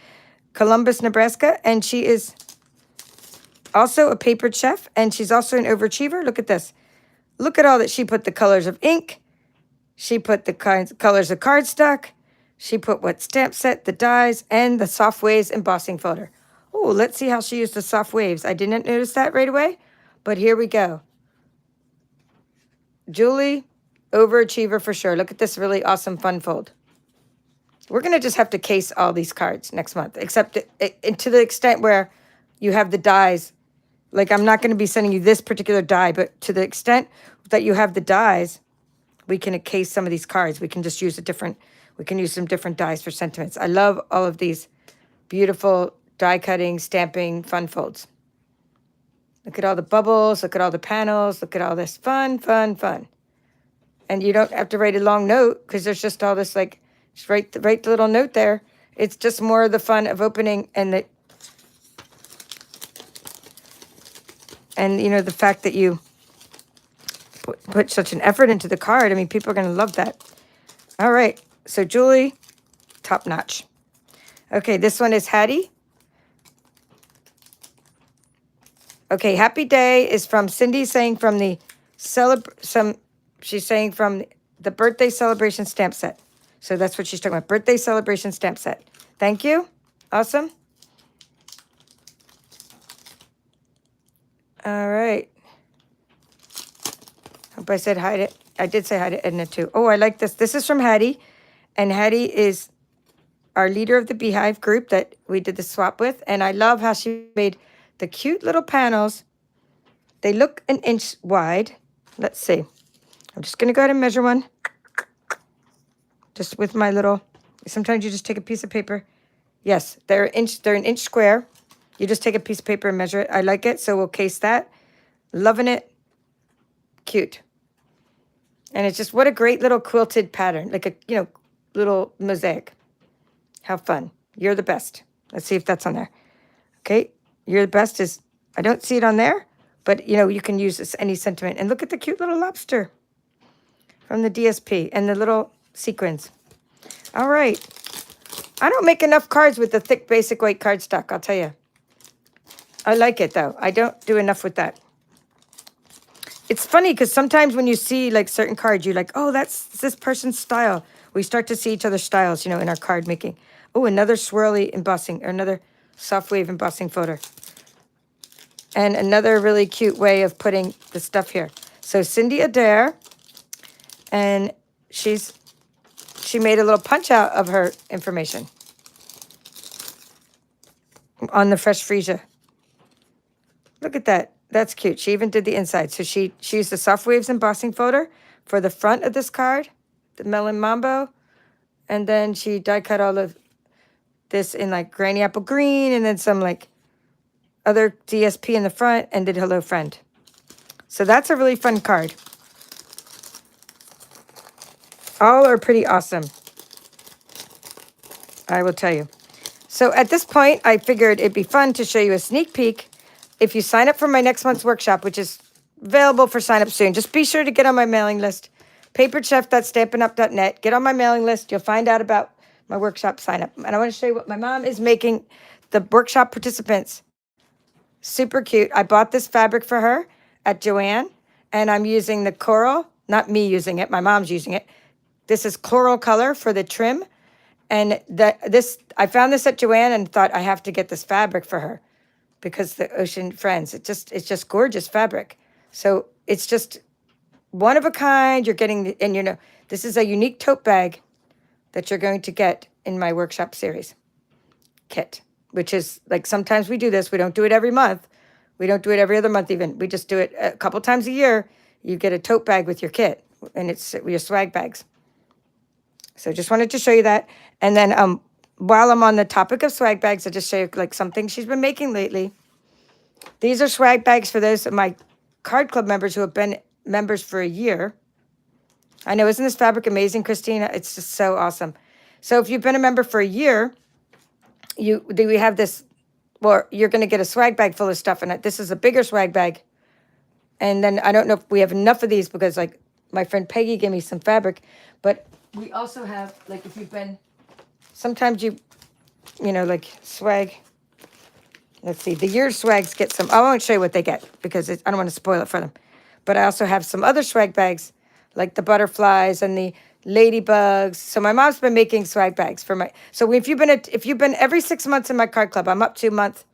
S1: Columbus, Nebraska. And she is also a papered chef. And she's also an overachiever. Look at this. Look at all that she put the colors of ink. She put the colors of cardstock. She put what stamp set, the dies, and the soft waves embossing folder. Oh, let's see how she used the soft waves. I didn't notice that right away, but here we go. Julie, overachiever for sure. Look at this really awesome fun fold. We're going to just have to case all these cards next month, except to the extent where you have the dies. Like, I'm not going to be sending you this particular die, but to the extent that you have the dies, we can encase some of these cards. We can just use we can use some different dies for sentiments. I love all of these beautiful die cutting, stamping, fun folds. Look at all the bubbles. Look at all the panels. Look at all this fun, fun, fun. And you don't have to write a long note because there's just all this, just write the little note there. It's just more of the fun of opening and the fact that you put such an effort into the card. I mean, people are going to love that. All right. So Julie, top notch. Okay, this one is Hattie. Okay, Happy Day is from Cindy saying from the she's saying from the birthday celebration stamp set. So that's what she's talking about. Birthday celebration stamp set. Thank you. Awesome. All right. Hope I said hi to, I did say hi to Edna too. Oh, I like this. This is from Hattie. And Hattie is our leader of the Beehive group that we did the swap with. And I love how she made the cute little panels. They look an inch wide. Let's see. I'm just going to go ahead and measure one. Just with my little, sometimes you just take a piece of paper. Yes, they're an inch square. You just take a piece of paper and measure it. I like it, so we'll case that. Loving it. Cute. And it's just, what a great little quilted pattern. Like a, little mosaic. How fun. You're the best. Let's see if that's on there. Okay. You're the best is, I don't see it on there, but, you can use this, any sentiment. And look at the cute little lobster from the DSP and the little sequins. All right. I don't make enough cards with the thick, basic white cardstock, I'll tell you. I like it, though. I don't do enough with that. It's funny because sometimes when you see, like, certain cards, you're like, oh, that's this person's style. We start to see each other's styles, in our card making. Oh, another swirly embossing, or another soft wave embossing photo. And another really cute way of putting the stuff here. So Cindy Adair, and she made a little punch out of her information on the fresh freesia. Look at that. That's cute. She even did the inside. So she used the soft waves embossing photo for the front of this card, the melon mambo, and then she die cut all of this in like granny apple green, and then some like other DSP in the front, and did hello friend. So that's a really fun card. All are pretty awesome, I will tell you. So at this point, I figured it'd be fun to show you a sneak peek. If you sign up for my next month's workshop, which is available for sign up soon, just be sure to get on my mailing list, paperchef.stampinup.net. Get on my mailing list. You'll find out about my workshop sign up. And I want to show you what my mom is making the workshop participants. Super cute. I bought this fabric for her at Joann, and I'm using the coral, not me using it, my mom's using it. This is coral color for the trim. And I found this at Joann and thought I have to get this fabric for her because the Ocean Friends, it's just gorgeous fabric. So it's just one of a kind. You're getting, this is a unique tote bag that you're going to get in my workshop series kit, which is like, sometimes we do this. We don't do it every month. We don't do it every other month even. We just do it a couple times a year. You get a tote bag with your kit, and it's your swag bags. So just wanted to show you that. And then while I'm on the topic of swag bags, I'll just show you like something she's been making lately. These are swag bags for those of my card club members who have been members for a year. I know, isn't this fabric amazing, Christina? It's just so awesome. So if you've been a member for a year, we have this, well, you're going to get a swag bag full of stuff. And this is a bigger swag bag. And then I don't know if we have enough of these because like my friend Peggy gave me some fabric, but we also have, like, if you've been, sometimes like swag. Let's see, the year swags get some, I won't show you what they get because I don't want to spoil it for them. But I also have some other swag bags, like the butterflies and the ladybugs. So my mom's been making swag bags for so if you've been every 6 months in my card club, I'm up to month,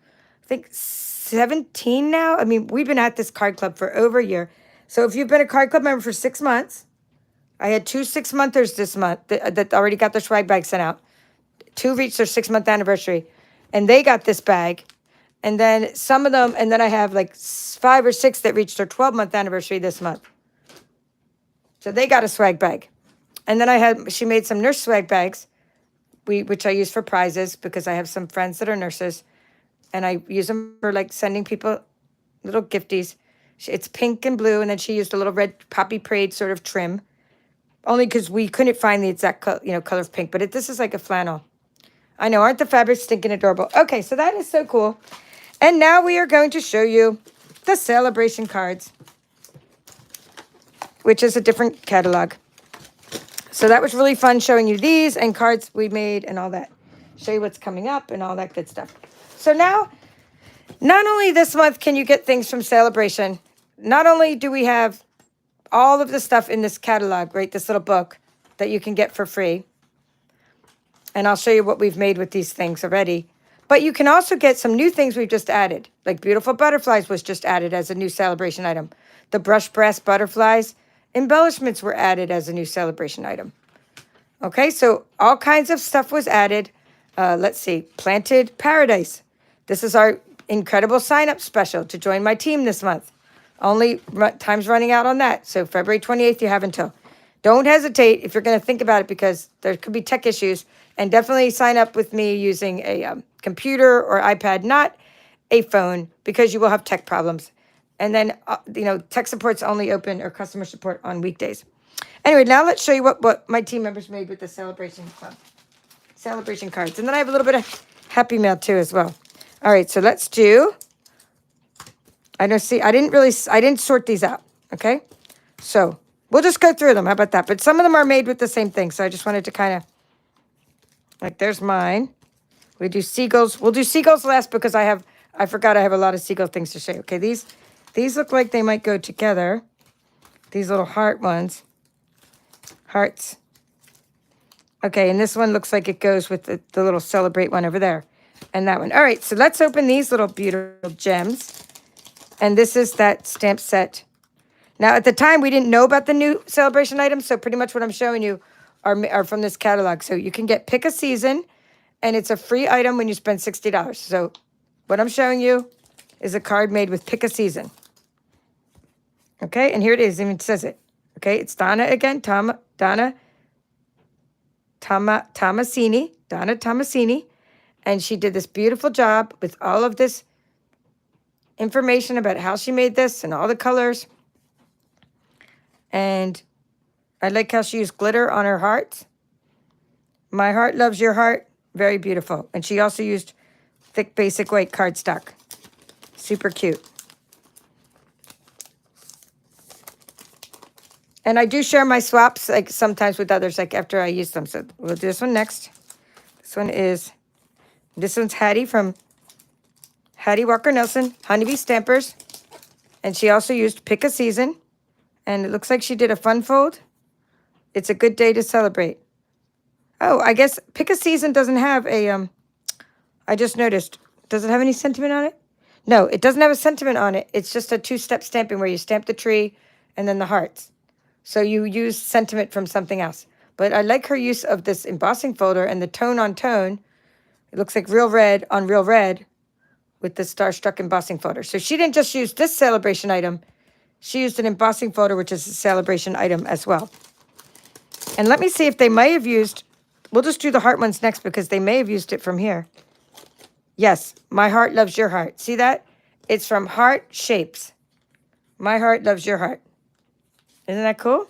S1: I think 17 now. I mean, we've been at this card club for over a year. So if you've been a card club member for 6 months, I had 2 6-monthers this month that already got their swag bag sent out. 2 reached their 6-month anniversary, and they got this bag. And then some of them, and then I have like 5 or 6 that reached their 12-month anniversary this month. So they got a swag bag. And then she made some nurse swag bags, which I use for prizes because I have some friends that are nurses. And I use them for like sending people little gifties. It's pink and blue, and then she used a little red poppy parade sort of trim. Only because we couldn't find the exact color of pink. But this is like a flannel. I know, aren't the fabrics stinking adorable? Okay, so that is so cool. And now we are going to show you the Sale-A-Bration cards, which is a different catalog. So that was really fun showing you these and cards we made and all that. Show you what's coming up and all that good stuff. So now, not only this month can you get things from Sale-A-Bration, not only do we have all of the stuff in this catalog, right, this little book that you can get for free. And I'll show you what we've made with these things already. But you can also get some new things we've just added. Like Beautiful Butterflies was just added as a new Sale-A-Bration item. The Brush Brass Butterflies embellishments were added as a new Sale-A-Bration item. Okay, so all kinds of stuff was added. Let's see, Planted Paradise. This is our incredible sign-up special to join my team this month. Only time's running out on that. So February 28th, you have until. Don't hesitate if you're going to think about it because there could be tech issues. And definitely sign up with me using a computer or iPad, not a phone, because you will have tech problems. And then, tech support's only open or customer support on weekdays. Anyway, now let's show you what my team members made with the Sale-A-Bration Club. Sale-A-Bration cards. And then I have a little bit of Happy Mail too as well. All right, so let's do, I didn't sort these out, okay? So we'll just go through them. How about that? But some of them are made with the same thing. So I just wanted to kind of, like, there's mine. We do seagulls. We'll do seagulls last because I forgot I have a lot of seagull things to show you. Okay, these look like they might go together. These little heart ones. Hearts. Okay, and this one looks like it goes with the little Celebrate one over there. And that one. All right, so let's open these little beautiful gems. And this is that stamp set. Now, at the time, we didn't know about the new Sale-A-Bration items, so pretty much what I'm showing you are from this catalog. So you can get Pick a Season, and it's a free item when you spend $60. So what I'm showing you is a card made with Pick a Season. Okay, and here it is. It even says it. Okay, it's Donna again. Donna Tomasini. And she did this beautiful job with all of this information about how she made this and all the colors. And I like how she used glitter on her hearts. My heart loves your heart. Very beautiful. And she also used thick, basic white cardstock. Super cute. And I do share my swaps, like sometimes with others, like after I use them. So we'll do this one next. This one's Hattie from Hattie Walker Nelson, Honeybee Stampers. And she also used Pick a Season. And it looks like she did a fun fold. It's a good day to celebrate. Oh, I guess Pick a Season doesn't have a, I just noticed. Does it have any sentiment on it? No, it doesn't have a sentiment on it. It's just a two-step stamping where you stamp the tree and then the hearts. So you use sentiment from something else. But I like her use of this embossing folder and the tone on tone. It looks like real red on real red with the Starstruck embossing folder. So she didn't just use this Sale-A-Bration item. She used an embossing folder, which is a Sale-A-Bration item as well. And let me see if they may have used, we'll just do the heart ones next because they may have used it from here. Yes, My Heart Loves Your Heart. See that? It's from Heart Shapes. My Heart Loves Your Heart. Isn't that cool?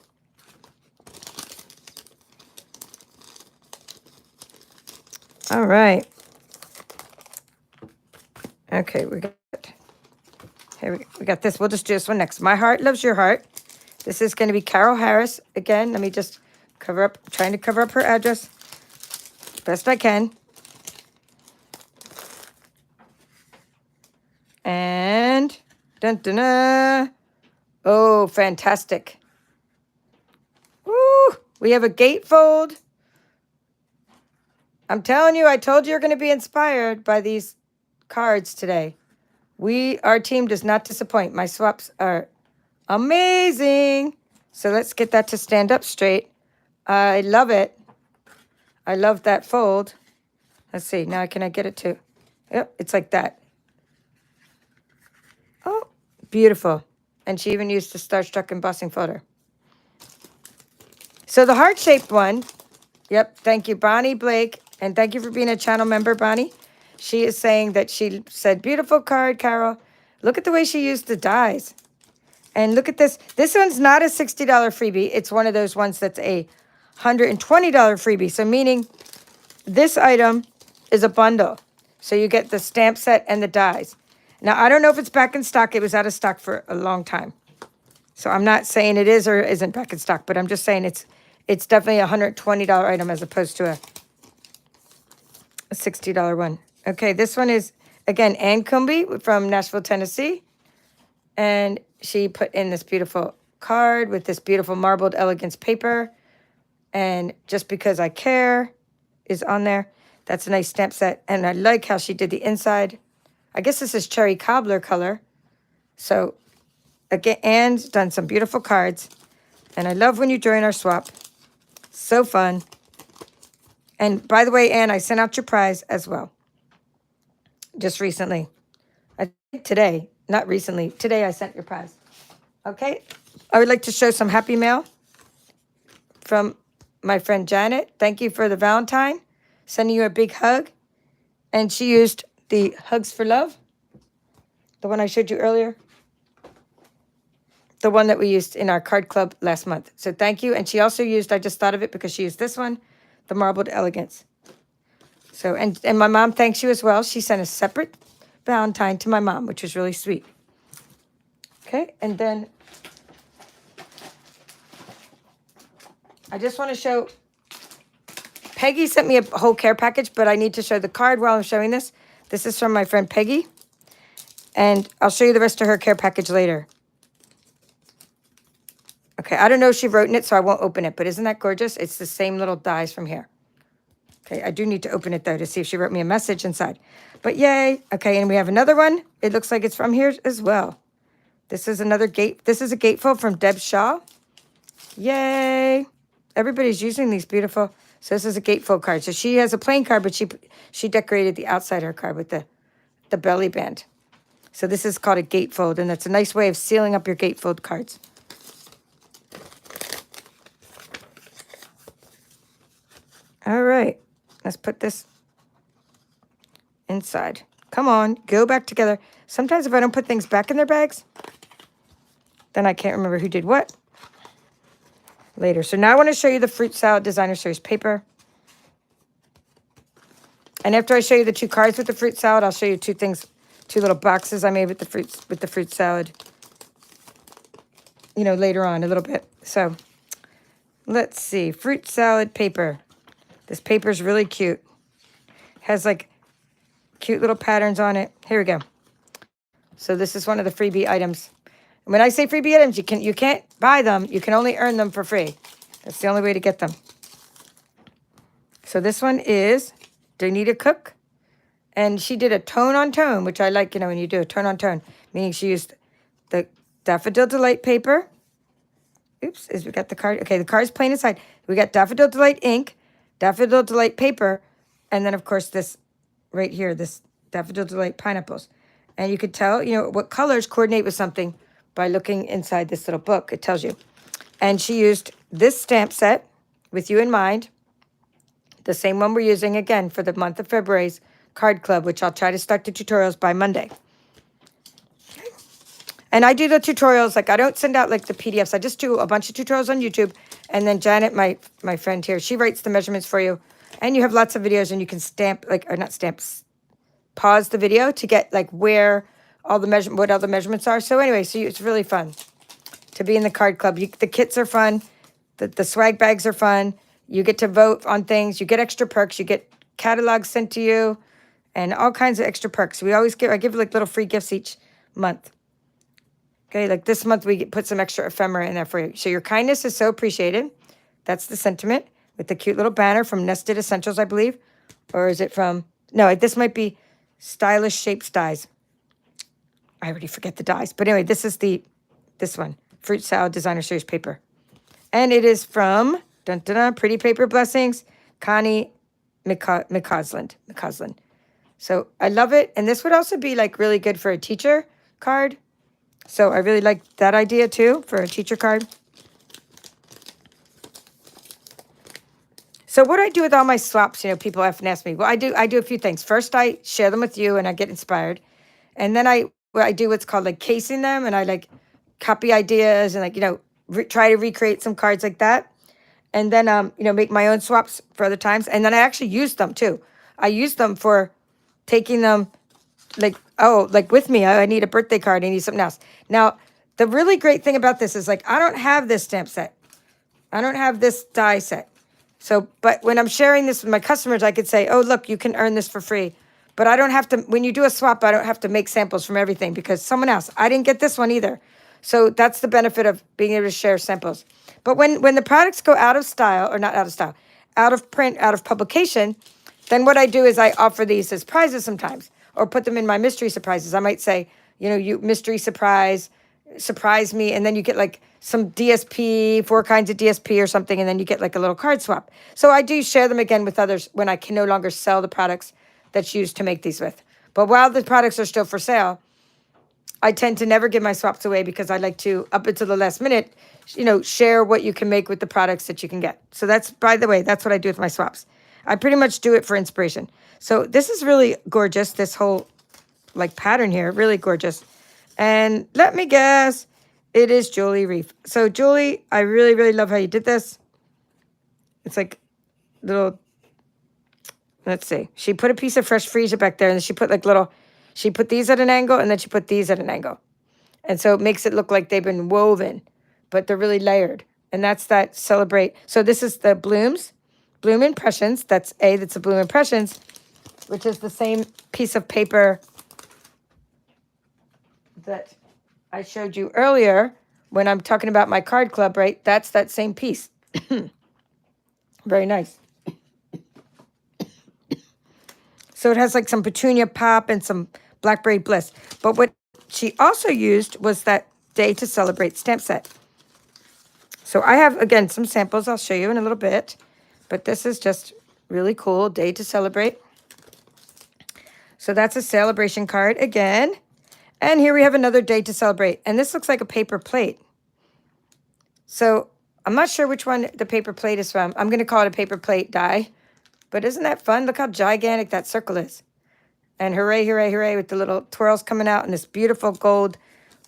S1: All right. Okay, we got this. We'll just do this one next. My Heart Loves Your Heart. This is going to be Carol Harris. Again, let me just cover up. I'm trying to cover up her address best I can. And dun dun dun. Oh, fantastic. Woo! We have a gatefold. I'm telling you, I told you you're going to be inspired by these cards today. Our team does not disappoint. My swaps are amazing. So let's get that to stand up straight. I love it. I love that fold. Let's see. Now can I get it to? Yep, it's like that. Oh, beautiful. And she even used the Starstruck embossing folder. So the heart-shaped one, yep, thank you, Bonnie Blake. And thank you for being a channel member, Bonnie. She is saying that she said, beautiful card, Carol. Look at the way she used the dies. And look at this. This one's not a $60 freebie. It's one of those ones that's a $120 freebie. So meaning this item is a bundle. So you get the stamp set and the dies. Now, I don't know if it's back in stock. It was out of stock for a long time. So I'm not saying it is or isn't back in stock, but I'm just saying it's definitely a $120 item as opposed to a $60 one. Okay, this one is, again, Ann Cumby from Nashville, Tennessee. And she put in this beautiful card with this beautiful marbled elegance paper. And Just Because I Care is on there. That's a nice stamp set. And I like how she did the inside. I guess this is cherry cobbler color. So, again, Ann's done some beautiful cards. And I love when you join our swap. So fun. And by the way, Ann, I sent out your prize as well. Just recently. Today, not recently. Today I sent your prize. Okay. I would like to show some happy mail from my friend Janet. Thank you for the Valentine. Sending you a big hug. And she used the Hugs for Love, the one I showed you earlier, the one that we used in our card club last month. So thank you. And she also used, I just thought of it because she used this one, the Marbled Elegance. So, and my mom thanks you as well. She sent a separate Valentine to my mom, which was really sweet. Okay, and then I just want to show, Peggy sent me a whole care package, but I need to show the card while I'm showing this. This is from my friend Peggy, and I'll show you the rest of her care package later. Okay, I don't know if she wrote in it, so I won't open it, but isn't that gorgeous? It's the same little dies from here. Okay, I do need to open it, though, to see if she wrote me a message inside. But yay. Okay, and we have another one. It looks like it's from here as well. This is another gate. This is a gatefold from Deb Shaw. Yay. Everybody's using these beautiful. So this is a gatefold card. So she has a plain card, but she decorated the outside of her card with the belly band. So this is called a gatefold, and that's a nice way of sealing up your gatefold cards. All right. Let's put this inside. Come on, go back together. Sometimes if I don't put things back in their bags, then I can't remember who did what later. So now I want to show you the Fruit Salad Designer Series paper. And after I show you the two cards with the fruit salad, I'll show you two little boxes I made with the fruit salad, later on a little bit. So let's see, fruit salad paper. This paper is really cute. Has like cute little patterns on it. Here we go. So this is one of the freebie items. And when I say freebie items, you can't buy them. You can only earn them for free. That's the only way to get them. So this one is Donita Cook. And she did a tone on tone, which I like, when you do a tone on tone, meaning she used the Daffodil Delight paper. Oops, we got the card. Okay, the card's plain inside. We got Daffodil Delight ink, Daffodil Delight paper, and then, of course, this right here, this Daffodil Delight pineapples. And you could tell, what colors coordinate with something by looking inside this little book. It tells you. And she used this stamp set with you in mind, the same one we're using, again, for the month of February's card club, which I'll try to start the tutorials by Monday. Okay. And I do the tutorials, I don't send out, the PDFs. I just do a bunch of tutorials on YouTube. And then Janet, my friend here, she writes the measurements for you. And you have lots of videos, and you can pause the video to get, where what all the measurements are. So anyway, it's really fun to be in the card club. The kits are fun. The swag bags are fun. You get to vote on things. You get extra perks. You get catalogs sent to you and all kinds of extra perks. I give little free gifts each month. Okay, this month we put some extra ephemera in there for you. So your kindness is so appreciated. That's the sentiment with the cute little banner from Nested Essentials, I believe. Or is it from, no, this might be Stylish Shapes Dies. I already forget the dies. But anyway, this is this one, Fruit Salad Designer Series paper. And it is from, dun, dun, dun, Pretty Paper Blessings, Connie McCausland. So I love it. And this would also be really good for a teacher card. So I really like that idea too for a teacher card. So what do I do with all my swaps? People often ask me. Well, I do a few things. First, I share them with you and I get inspired. And then I do what's called casing them, and I copy ideas and try to recreate some cards like that. And then make my own swaps for other times. And then I actually use them too. I use them for taking them with me. I need a birthday card. I need something else. Now, the really great thing about this is I don't have this stamp set. I don't have this die set. So, but when I'm sharing this with my customers, I could say, oh, look, you can earn this for free. But I don't have to, when you do a swap, I don't have to make samples from everything because someone else, I didn't get this one either. So that's the benefit of being able to share samples. But when the products go out of style, or not out of style, out of print, out of publication, then what I do is I offer these as prizes sometimes, or put them in my mystery surprises. I might say, you mystery surprise me, and then you get some DSP, 4 kinds of DSP or something, and then you get a little card swap. So I do share them again with others when I can no longer sell the products that's used to make these with. But while the products are still for sale, I tend to never give my swaps away because I like to, up until the last minute, share what you can make with the products that you can get. So that's, by the way, that's what I do with my swaps. I pretty much do it for inspiration. So this is really gorgeous, this whole like pattern here, really gorgeous. And let me guess, it is Julie Reef. So Julie, I really, really love how you did this. It's like little, let's see. She put a piece of fresh freesia back there, and then she put like little, she put these at an angle, and then she put these at an angle. And so it makes it look like they've been woven, but they're really layered. And that's that Celebrate. So this is the Blooms, Bloom Impressions. That's a Bloom Impressions, which is the same piece of paper that I showed you earlier when I'm talking about my card club, right? That's that same piece. Very nice. So it has like some Petunia Pop and some Blackberry Bliss. But what she also used was that Day to Celebrate stamp set. So I have, again, some samples I'll show you in a little bit. But this is just really cool, Day to Celebrate. So that's a Sale-A-Bration card again. And here we have another Day to Celebrate. And this looks like a paper plate. So I'm not sure which one the paper plate is from. I'm going to call it a paper plate die. But isn't that fun? Look how gigantic that circle is. And hooray, hooray, hooray with the little twirls coming out and this beautiful gold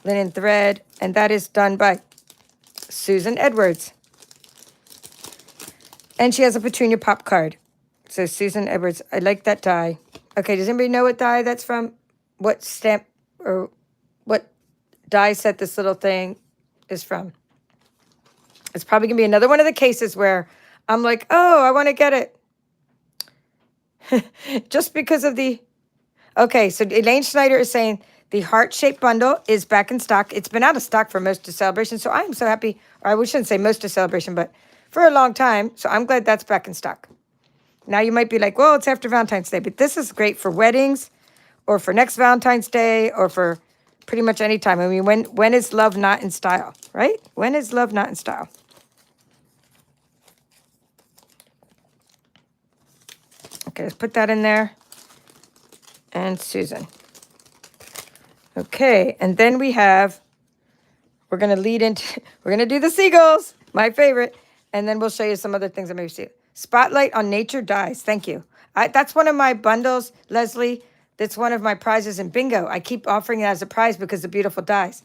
S1: linen thread. And that is done by Susan Edwards. And she has a Petunia Pop card. So Susan Edwards, I like that die. Okay, does anybody know what die that's from? What stamp or what die set this little thing is from? It's probably going to be another one of the cases where I'm like, oh, I want to get it. Just because of the... Okay, so Elaine Schneider is saying the heart-shaped bundle is back in stock. It's been out of stock for most of Sale-A-Bration, so I am so happy. Or I shouldn't say most of Sale-A-Bration, but for a long time. So I'm glad that's back in stock. Now you might be like, well, it's after Valentine's Day, but this is great for weddings or for next Valentine's Day or for pretty much any time. I mean, when is love not in style, right? When is love not in style? Okay, let's put that in there. And Susan. Okay, and then we have, we're going to lead into, we're going to do the seagulls, my favorite. And then we'll show you some other things that maybe see. Spotlight on Nature Dies. Thank you. That's one of my bundles, Leslie. That's one of my prizes in bingo. I keep offering it as a prize because of beautiful dies.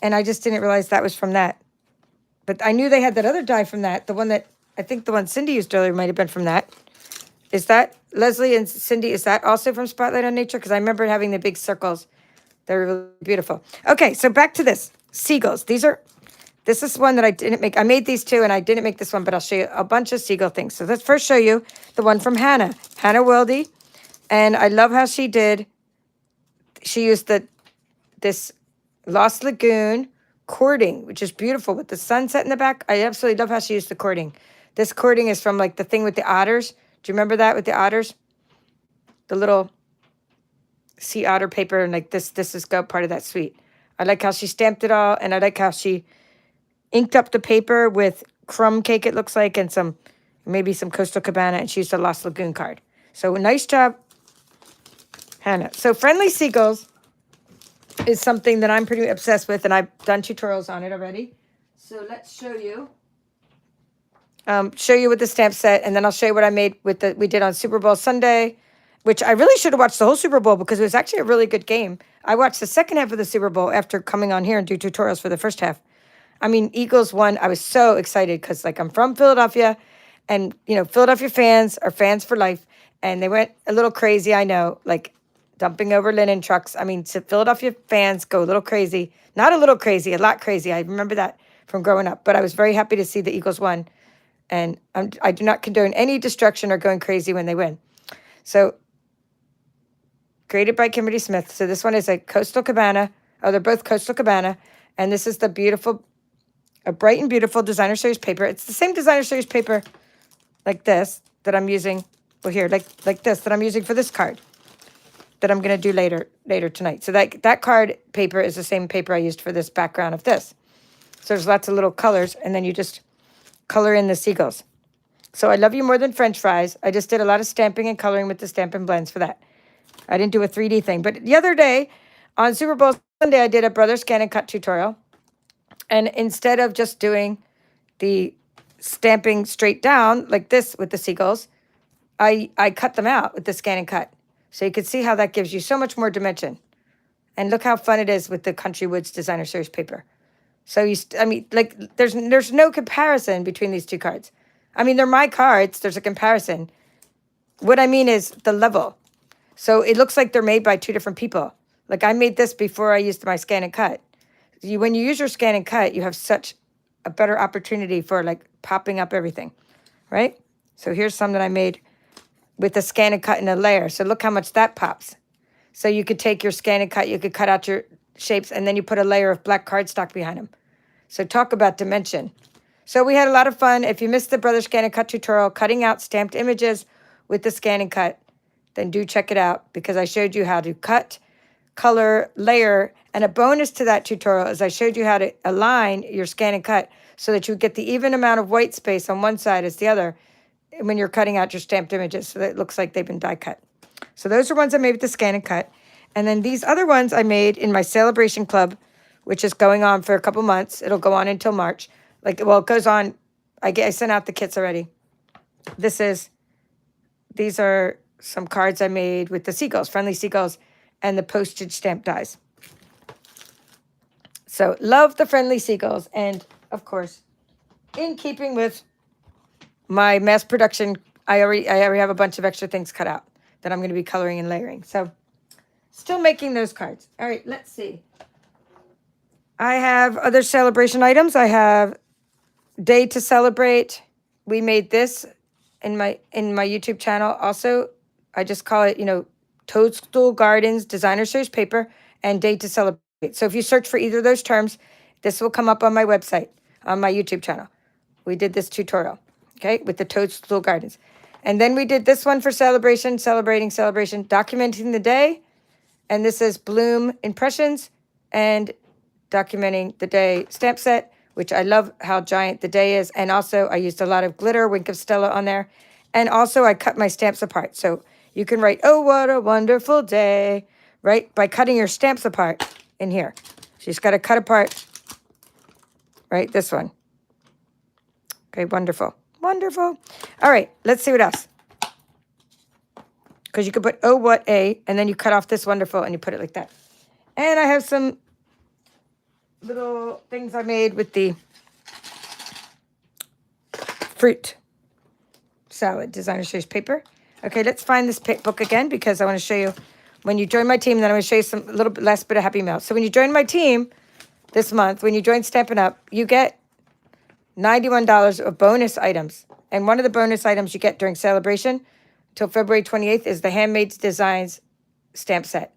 S1: And I just didn't realize that was from that. But I knew they had that other die from that. The one that, I think the one Cindy used earlier might have been from that. Is that, Leslie and Cindy, is that also from Spotlight on Nature? Because I remember having the big circles. They're really beautiful. Okay, so back to this. Seagulls. This is one that I didn't make. I made these two, and I didn't make this one, but I'll show you a bunch of seagull things. So let's first show you the one from Hannah Weldy. And I love how she used this Lost Lagoon cording, which is beautiful with the sunset in the back. I absolutely love how she used the cording. This cording is from like the thing with the otters. Do you remember that with the otters? The little sea otter paper, and like this is part of that suite. I like how she stamped it all, and I like how she inked up the paper with crumb cake, it looks like, and maybe some Coastal Cabana, and she used a Lost Lagoon card. So nice job, Hannah. So Friendly Seagulls is something that I'm pretty obsessed with, and I've done tutorials on it already. So let's show you. Show you with the stamp set, and then I'll show you what I made with we did on Super Bowl Sunday, which I really should have watched the whole Super Bowl because it was actually a really good game. I watched the second half of the Super Bowl after coming on here and do tutorials for the first half. I mean, Eagles won. I was so excited because, like, I'm from Philadelphia, and, Philadelphia fans are fans for life, and they went a little crazy, I know, like dumping over linen trucks. I mean, Philadelphia fans go a little crazy. Not a little crazy, a lot crazy. I remember that from growing up, but I was very happy to see the Eagles won. And I do not condone any destruction or going crazy when they win. So, created by Kimberly Smith. So this one is a Coastal Cabana. Oh, they're both Coastal Cabana. And this is the beautiful, a bright and beautiful designer series paper. It's the same designer series paper like this that I'm using. Well, here, like this that I'm using for this card that I'm going to do later tonight. So that card paper is the same paper I used for this background of this. So there's lots of little colors, and then you just color in the seagulls. So I Love You More Than French Fries. I just did a lot of stamping and coloring with the Stampin' blends for that. I didn't do a 3D thing. But the other day, On Super Bowl Sunday, I did a brother scan and cut tutorial. And instead of just doing the stamping straight down like this with the seagulls, I cut them out with the scan and cut. So you can see how that gives you so much more dimension. And look how fun it is with the Country Woods Designer Series paper. So I mean, like there's no comparison between these two cards. I mean, they're my cards. There's a comparison. What I mean is the level. So it looks like they're made by two different people. Like I made this before I used my scan and cut. When you use your scan and cut, you have such a better opportunity for like popping up everything, right? So here's some that I made with a scan and cut in a layer. So look how much that pops. So you could take your scan and cut, you could cut out your shapes, and then you put a layer of black cardstock behind them. So talk about dimension. So we had a lot of fun. If you missed the Brother Scan and Cut tutorial, cutting out stamped images with the scan and cut, then do check it out because I showed you how to cut, color, layer, and a bonus to that tutorial is I showed you how to align your scan and cut so that you get the even amount of white space on one side as the other when you're cutting out your stamped images so that it looks like they've been die cut. So those are ones I made with the scan and cut. And then these other ones I made in my Sale-A-Bration club, which is going on for a couple months. It'll go on until March. Like, well, it goes on. I sent out the kits already. These are some cards I made with the seagulls, friendly seagulls, and the postage stamp dies. So love the friendly seagulls. And of course, in keeping with my mass production, I already have a bunch of extra things cut out that I'm going to be coloring and layering. So still making those cards. All right, let's see. I have other Sale-A-Bration items. I have Day to Celebrate. We made this in my YouTube channel. Also, I just call it, Toadstool Gardens Designer Series paper and Day to Celebrate. So if you search for either of those terms, this will come up on my website, on my YouTube channel. We did this tutorial, okay, with the Toadstool Gardens. And then we did this one for Sale-A-Bration, Celebrating Celebration, Documenting the Day. And this is Bloom Impressions and Documenting the Day stamp set, which I love how giant the day is. And also I used a lot of glitter, Wink of Stella on there. And also I cut my stamps apart. So you can write, oh, what a wonderful day, right? By cutting your stamps apart in here. So you just got to cut apart, right? This one. Okay, wonderful. Wonderful. All right, let's see what else. Because you could put, oh, what a, and then you cut off this wonderful and you put it like that. And I have some little things I made with the fruit salad designer series paper. Okay, let's find this book again because I want to show you when you join my team, then I'm going to show you a little bit last bit of happy mail. So when you join my team this month, when you join Stampin' Up, you get $91 of bonus items. And one of the bonus items you get during Sale-A-Bration till February 28th is the Handmade Designs stamp set.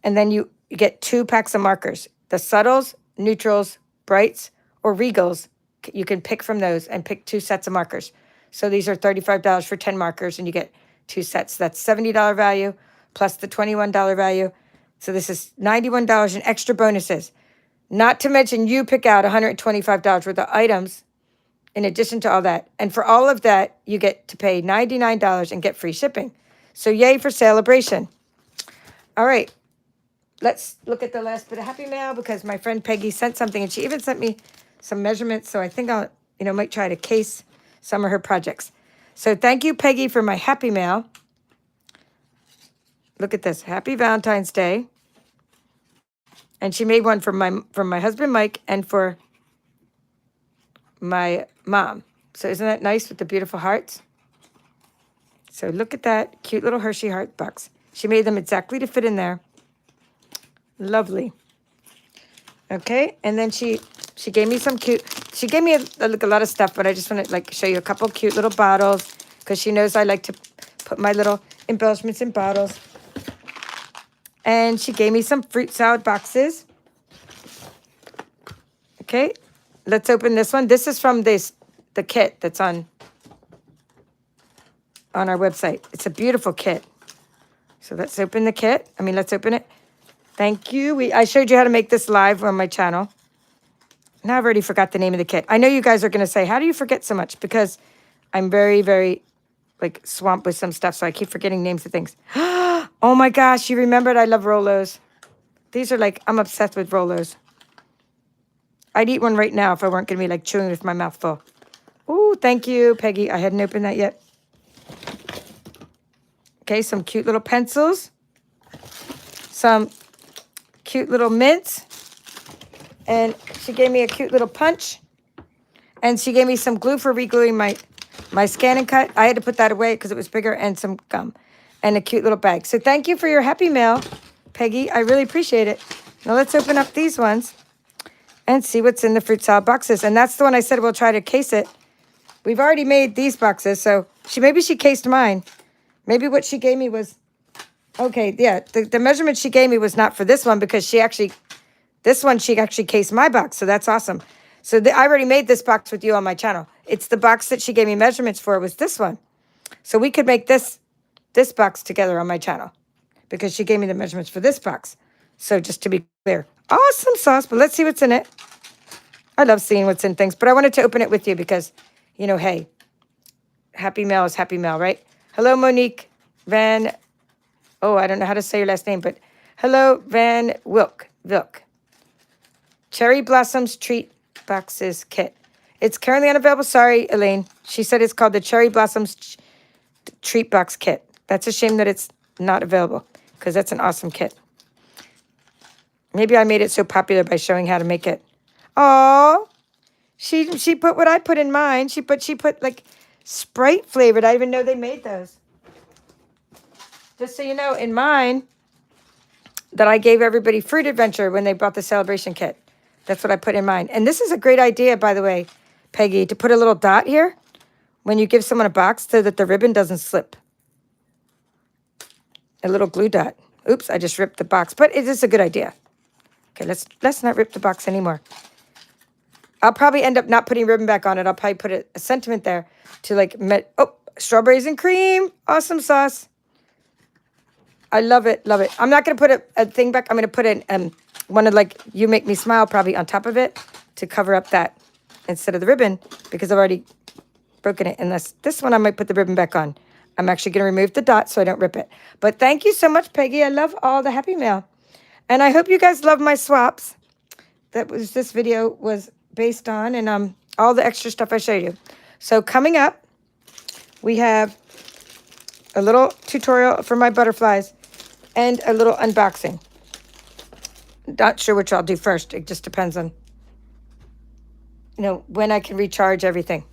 S1: And then you get 2 packs of markers. The subtles, neutrals, brights, or regals. You can pick from those and pick 2 sets of markers. So these are $35 for 10 markers and you get 2 sets. That's $70 value plus the $21 value. So this is $91 in extra bonuses. Not to mention you pick out $125 worth of items in addition to all that. And for all of that, you get to pay $99 and get free shipping. So yay for Sale-A-Bration. All right. Let's look at the last bit of happy mail because my friend Peggy sent something and she even sent me some measurements. So I think I'll, might try to case some of her projects. So thank you, Peggy, for my happy mail. Look at this. Happy Valentine's Day. And she made one for my husband, Mike, and for my mom. So isn't that nice with the beautiful hearts? So look at that cute little Hershey heart box. She made them exactly to fit in there. Lovely. Okay, and then she gave me some cute, she gave me a lot of stuff, but I just want to show you a couple cute little bottles because she knows I like to put my little embellishments in bottles. And she gave me some fruit salad boxes. Okay, let's open this one. This is from the kit that's on our website. It's a beautiful kit. So let's open the kit. Let's open it. Thank you. I showed you how to make this live on my channel. Now I've already forgot the name of the kit. I know you guys are going to say, how do you forget so much? Because I'm very, very swamped with some stuff, so I keep forgetting names of things. Oh my gosh, you remembered I love Rolos. These are like, I'm obsessed with Rolos. I'd eat one right now if I weren't going to be like chewing with my mouth full. Ooh, thank you, Peggy. I hadn't opened that yet. Okay, some cute little pencils. Some cute little mints. And she gave me a cute little punch. And she gave me some glue for regluing my scan and cut. I had to put that away because it was bigger, and some gum. And a cute little bag. So thank you for your happy mail, Peggy. I really appreciate it. Now let's open up these ones and see what's in the fruit salad boxes. And that's the one I said we'll try to case it. We've already made these boxes, so maybe she cased mine. Maybe what she gave me was, okay, yeah, the measurement she gave me was not for this one because she actually cased my box, so that's awesome. So I already made this box with you on my channel. It's the box that she gave me measurements for was this one. So we could make this box together on my channel because she gave me the measurements for this box. So just to be clear, awesome sauce, but let's see what's in it. I love seeing what's in things, but I wanted to open it with you because, you know, hey, happy mail is happy mail, right? Hello, Monique Van, I don't know how to say your last name, but hello, Van Wilk. Cherry Blossoms Treat Boxes Kit. It's currently unavailable. Sorry, Elaine. She said it's called the Cherry Blossoms Treat Box Kit. That's a shame that it's not available because that's an awesome kit. Maybe I made it so popular by showing how to make it. Oh, she put what I put in mine. She put like Sprite flavored. I didn't even know they made those. Just so you know, in mine, that I gave everybody Fruit Adventure when they bought the Sale-A-Bration kit. That's what I put in mine. And this is a great idea, by the way, Peggy, to put a little dot here when you give someone a box so that the ribbon doesn't slip. A little glue dot. Oops, I just ripped the box, but it is a good idea. Okay, let's not rip the box anymore. I'll probably end up not putting ribbon back on it. I'll probably put a sentiment there to like, strawberries and cream. Awesome sauce. I love it, love it. I'm not going to put a thing back. I'm going to put one of like, You Make Me Smile probably on top of it to cover up that instead of the ribbon because I've already broken it. And this one I might put the ribbon back on. I'm actually going to remove the dot so I don't rip it. But thank you so much, Peggy. I love all the happy mail. And I hope you guys love my swaps. This video was based on and all the extra stuff I showed you. So coming up, we have a little tutorial for my butterflies and a little unboxing. Not sure which I'll do first. It just depends on, when I can recharge everything.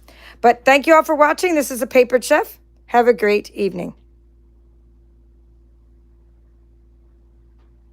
S1: But thank you all for watching. This is a Papered Chef. Have a great evening.